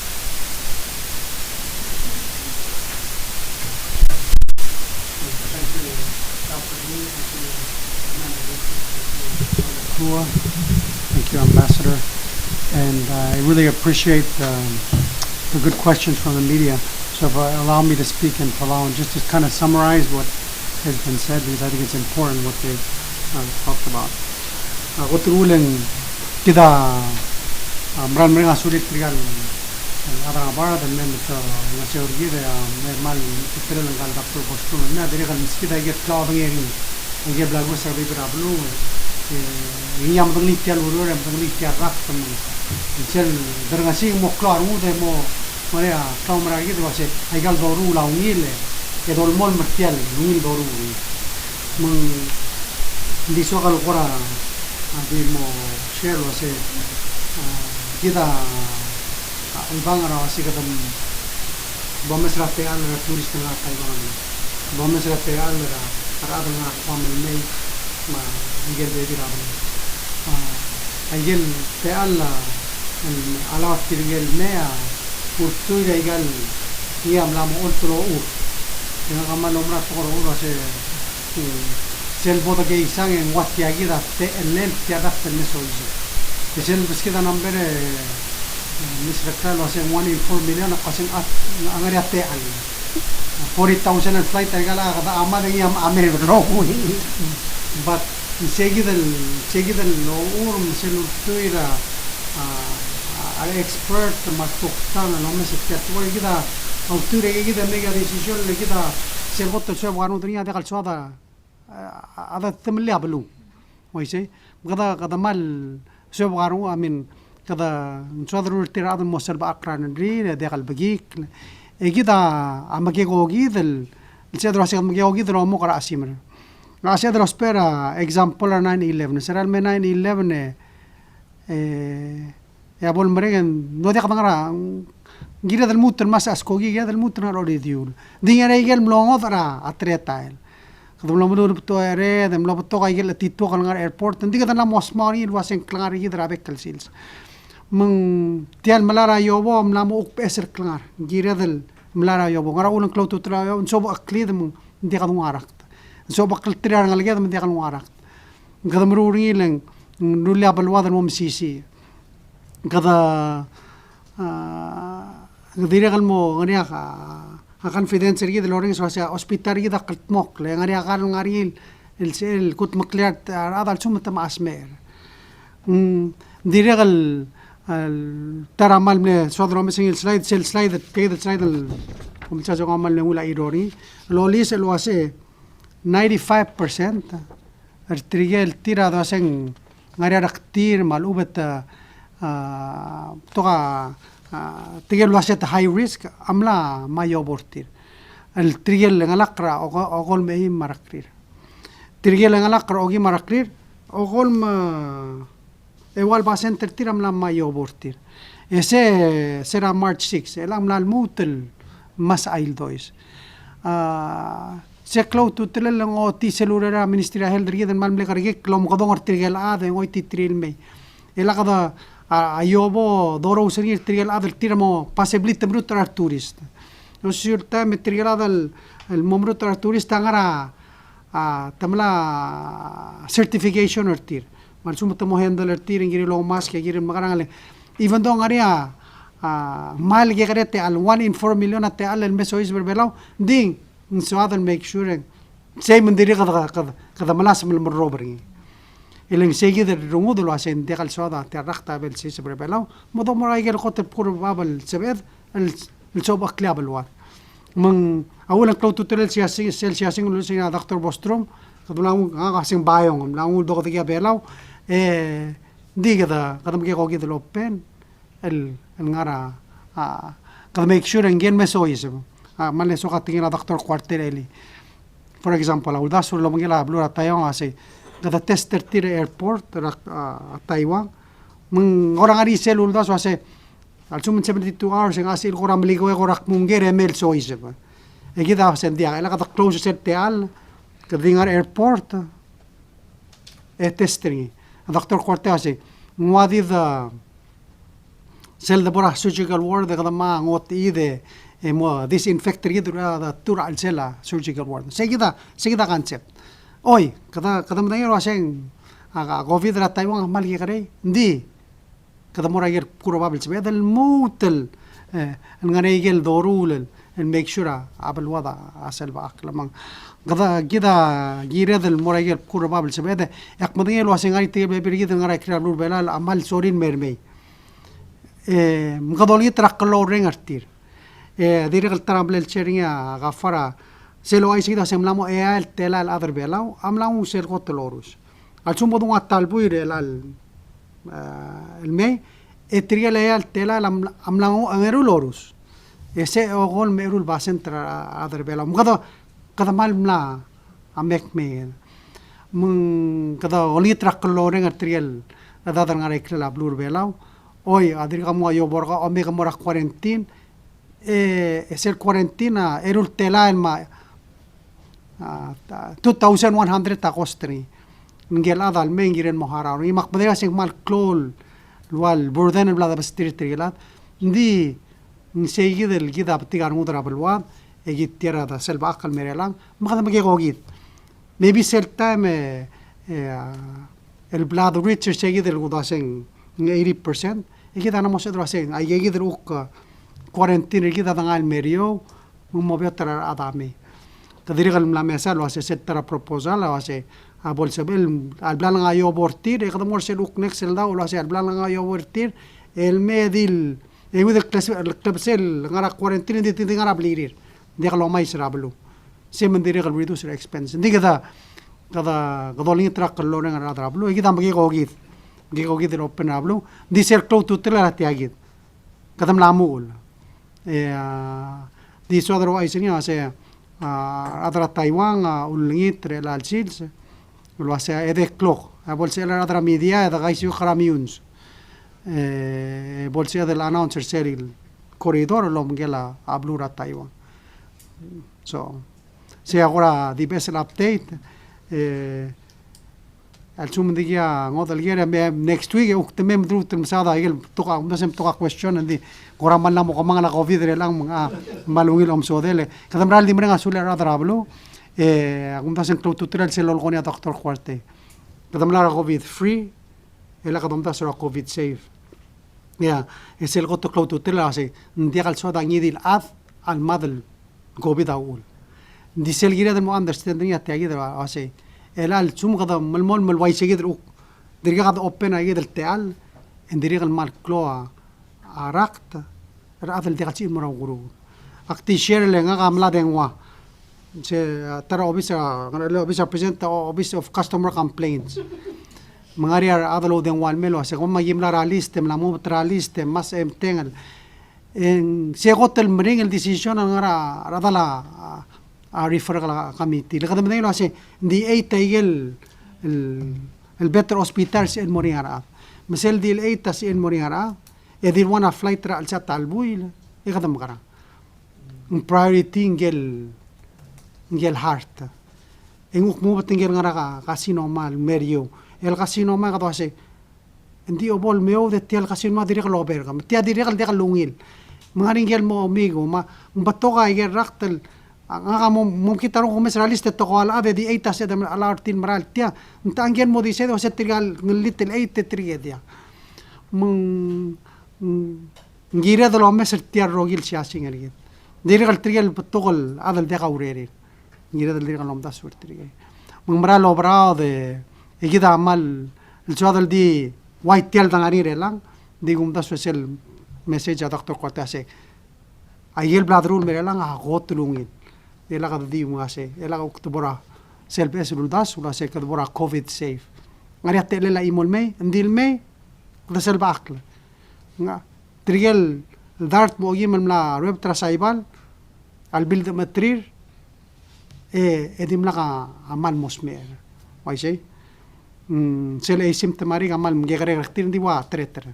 Thank you, Ambassador. And I really appreciate the good questions from the media. So if allow me to speak in Palau and just to kind of summarize what has been said, because I think it's important what they've talked about. Koturuling kita meran mereka sulit tinggal ada apa dan memang ngasih orgi deh normal kita lengkap dapur Brostrum. Nah dari kalau kita get kau bengeng, dia belagu sampai berapa lu? Ini yang penting tiar urut, yang penting tiar rak teman. Jadi dari ngasih mau keluar muda mau mereka kau mereka itu masih aygal doru laungil, edol mol mertial laungil doru. Di soal kora, ada mau share masih kita ibang orang masih ketemu bomes rate al turis tengah Taiwan, bomes rate al ada dengan family ma igel baby ramen igel teal ala tirgel mea urtu igel niam lamu ultro dengan kamal nomra toro se sel boda ke isang en wati agira te enel tiada tenne soji sel biskida number misrakal wase 1.4 million qasin at angari ate al 40,000 and flight agala kada amad yam amer ro but seguidel no urm selu tuira al expert matoktan no me se tuwa kita auture kita mega decision le kita se voto se wanu dunia de kalswada ada temlia belu moise kada mal se waru amin kada nsadru tirad mosel ba akran ri de kalbagik kita amake gogidel se dro se amake gogidel mo kara asimr Nasi ada spera example 9/11. Seral me 9/11 ya bol meregen no dia kadangara gira del mutter masa askogi gira del mutter na ori diul. Dinga regel mlongo dara atretail. Kadang mlongo do to ere dem lo to ka igel tito kalngar airport. Ndi kada na mosmari waseng klangar gira bekal sils. Meng tial melara yobo mlamu uk peser klangar gira del melara yobo ngara ulang klau tutra yo so ba klid meng dia kan warak so ba kal tirar ngalge dem dia kan warak gada meruri leng nulia balwa dan mom sisi gada dira kan mo ngaria ka confidence ri del orang so sa hospital ri da kaltmok le ngaria kan ngaril el sel kut makliat adal sumta ma asmer dira gal ترى عمل من صدر مثلا السلايد سيل سلايد كيد السلايد ومتجاوز عمل له ولا إيروري لوليس الواسع 95% التريال تيرا دوسن غير كتير معلومة توقع تيجي الواسع هاي ريسك عملا ما يوبورتير التريال نغلقرا أقول ما هي مركرير تريال نغلقرا أوجي مركرير أقول ما igual va a ser tiram la mayo bortir ese será March 6 el amla al mutel mas ail dois se clau tu tel ngo ti celurera ministria hel rieden mal me karge klom godong artigel a de ngoi ti tril me el agada ayobo doro usir tril a del tiramo paseblit brutar turist no surta material adal el momrutar turista ngara tamla certification ortir Marsum tamo handle tiring giri lo mas ke giri magarang even though ngaria mal ge garete al 1 in 4 million at al meso is berbelau ding so other make sure say mendiri kada malas mel robbery eleng segi der rungu do asen de kal soda te rakta bel sis berbelau modo moray gel khot probable sebed el soba klab alwar من اولا كلو توتل سياسي سياسي لو سي دكتور بوستروم كدلاو غاسين بايون لاو دوغ ديا بيلاو دي كذا قدم كي قوقي دلوبين النغارا قد ميك شور انجين مسويس مالي سوقا تينا دكتور كوارتيريلي فور اكزامبل او داسور لو مغيلا بلورا تايوان اسي قد تستر تير ايربورت تايوان من orang ari selul das wase al sumen 72 hours en asil gora meligo e gora mungere mel soise e gida sendia ela qad close sette al kadingar airport e testri دكتور كورتاسي موادي ذا سيل دبرا surgical ward ده ما نوت إيده مو disinfector يدرو هذا تورع السيلا surgical ward سيدا concept أوي كذا مدير واشين كوفيد لا تايوان مالكي كري دي كذا مرة ير probable سبب هذا الموتل الغنيجل دورول الميك شورا قبل وضع أسل بأكل من كذا جيرد المراجع probable سبب هذا يقمدين الواسنغاري تيجي بيرجع نغاري كراب لور بلا الأمال سورين مرمي مقدولي ترك لور رينغرتير ديرك الترامبل الشريعة غفارة سلو أي شيء سملامو إيال تلا الأذر بلاو أملامو سيرقط لوروس الشوم بدون الطالبوير المي التريال إيال تلا أملامو أميرو لوروس ese ogol merul basen tra other bela kada mal mla amek me mung kada oli trak loreng arterial ada ngare kla blur belau oi adir kamu ayo borga ome kamora quarantine el quarantina erul tela en ma 2100 ta costri ngel adal mengiren mohara i makbadera sing mal klol wal burden el blada bastirtrilat ndi نسيجد الجدا بتيجار مودرا بالواد يجي تيرا دا سلب أقل مريلان ما خدم كي قوجيد maybe سيل تايم البلاد ريتشر سيجد الوداسين 80% يجي دا أنا مش أدرى سين يجي دا روك كورنتين يجي دا دعال مريو مو بيتر أدامي تدريج الملامسة لو أسي ترى بروبوزال لو أسي أبول سبيل البلاد نعيو بورتير يقدر مرسل روك نكسل دا ولا أسي البلاد نعيو بورتير الميديل يقول الكلبسيل غير كورنتين دي تيجي بليرير دي قالوا ما يسرابلو سيمن ديري قال ريدوس الاكسبنس دي كذا قدولين تراك اللورين غير درابلو يجي دام بيجي قوجيد الاوبن ابلو دي سير كلو توتلا تياجيد كذا ملامول دي سودرو ايسني اسي ادرا تايوان ولنيت ريال سيلز ولواسا ادي كلو ابول سيل ادرا ميديا دا غايسيو خراميونز bolsilla del announcer ser el corredor lo mgela ablura Taiwan so se agora di best update Al-Sumundigia ngodal gera next week uktemem drut masada igel tuka masem tuka question andi koraman lang mo kamanga na COVID lang mga malungil omsodele kadamral di mrenga sule radrablo kung tasen tutorial selol ko niya Dr. Quarte kadamlar COVID free ela kadamta sura COVID safe ya esel ko to tutorial kasi ndi kal soda ngidil al madal COVID aul di sel gira mo understanding ya tagi da ase الال شو مقدر ملمول ملواي شيء يدرو دريقة قد أوبن أيد التعال إن دريقة المال كلوا عرقت رأت الدقة شيء مراغورو أكتي شير اللي نعا عملا دعوا ترى أوبيس present أوبيس of customer complaints مغاري هذا لو دعوا الملوا سكوما يملا راليست ملا مو تراليست ماس تنقل إن سيقط المرينج الديسيشن نعرا هذا لا refer committee لقد بدنا نقول دي أي تيجل البتر hospitals in Moriara مثل دي الأي تاس in Moriara إذا وانا flight رأل سات البويل يقدر مقرا priority نجل heart إنك مو بتنجل نقرا كاسينو مال مريو الكاسينو ما قدوا شيء دي أبول ميو ده تيال كاسينو ما ديرك لوبرغا تيا ديرك ديرك لونيل ما نجل مو أميغو ما بتوقع يجل رقتل mungkin taruh komes realis tetap kalau ada di eitas ada alartin meral dia entah angin mau di sana saya tinggal ngelitil eight triga dia ngira dalam mes setiap rogil siasing lagi diri kal triga betul ada dia kau rere ngira diri kalau mdas sur triga meral obrao de kita amal el di white tial tangani relang di gumdas social message Dr. Quarte ase ayel bladrul merelang agot lungin ela kada di mo ase ela ka oktobora self esuldas ula se kadbora COVID safe ngari atele la imol me ndil me da selba akla nga trigel dart mo yimel la web trasaibal al build matrir edim la ka amal mosmer wai sei sel asymptomatic amal mgegare rektir di wa treter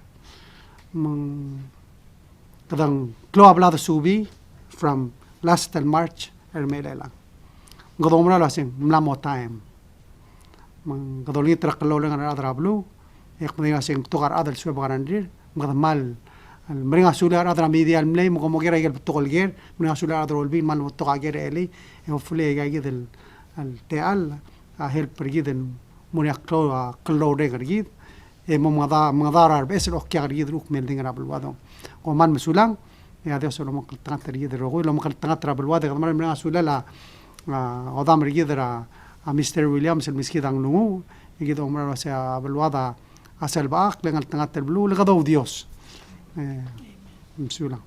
kadang klo ablado subi from last March Ermela lang. Gadomra lasing mlamo time. Mang gadolni trakalo lang ang adrablo. Ek mo lasing tukar adal suwe bagarandir. Magamal al mringa sular adra media al mlay mo komogira igel tukol ger. Mringa sular adra olbin mal mo tukar ger eli. E hopefully gagid al teal a help pergiden munya klo regar gid. E mo madara arbes lo kya gid ruk melding rablo wadon. Ko man mesulang ya dia solo mau tengah terjadi rogo lo mau tengah trouble wada kemarin mereka sudah lah odam rigidra a Mr. Williams el miskidang lungu gitu umra saya belwada asal baak dengan tengah terbelu lega do Dios sulang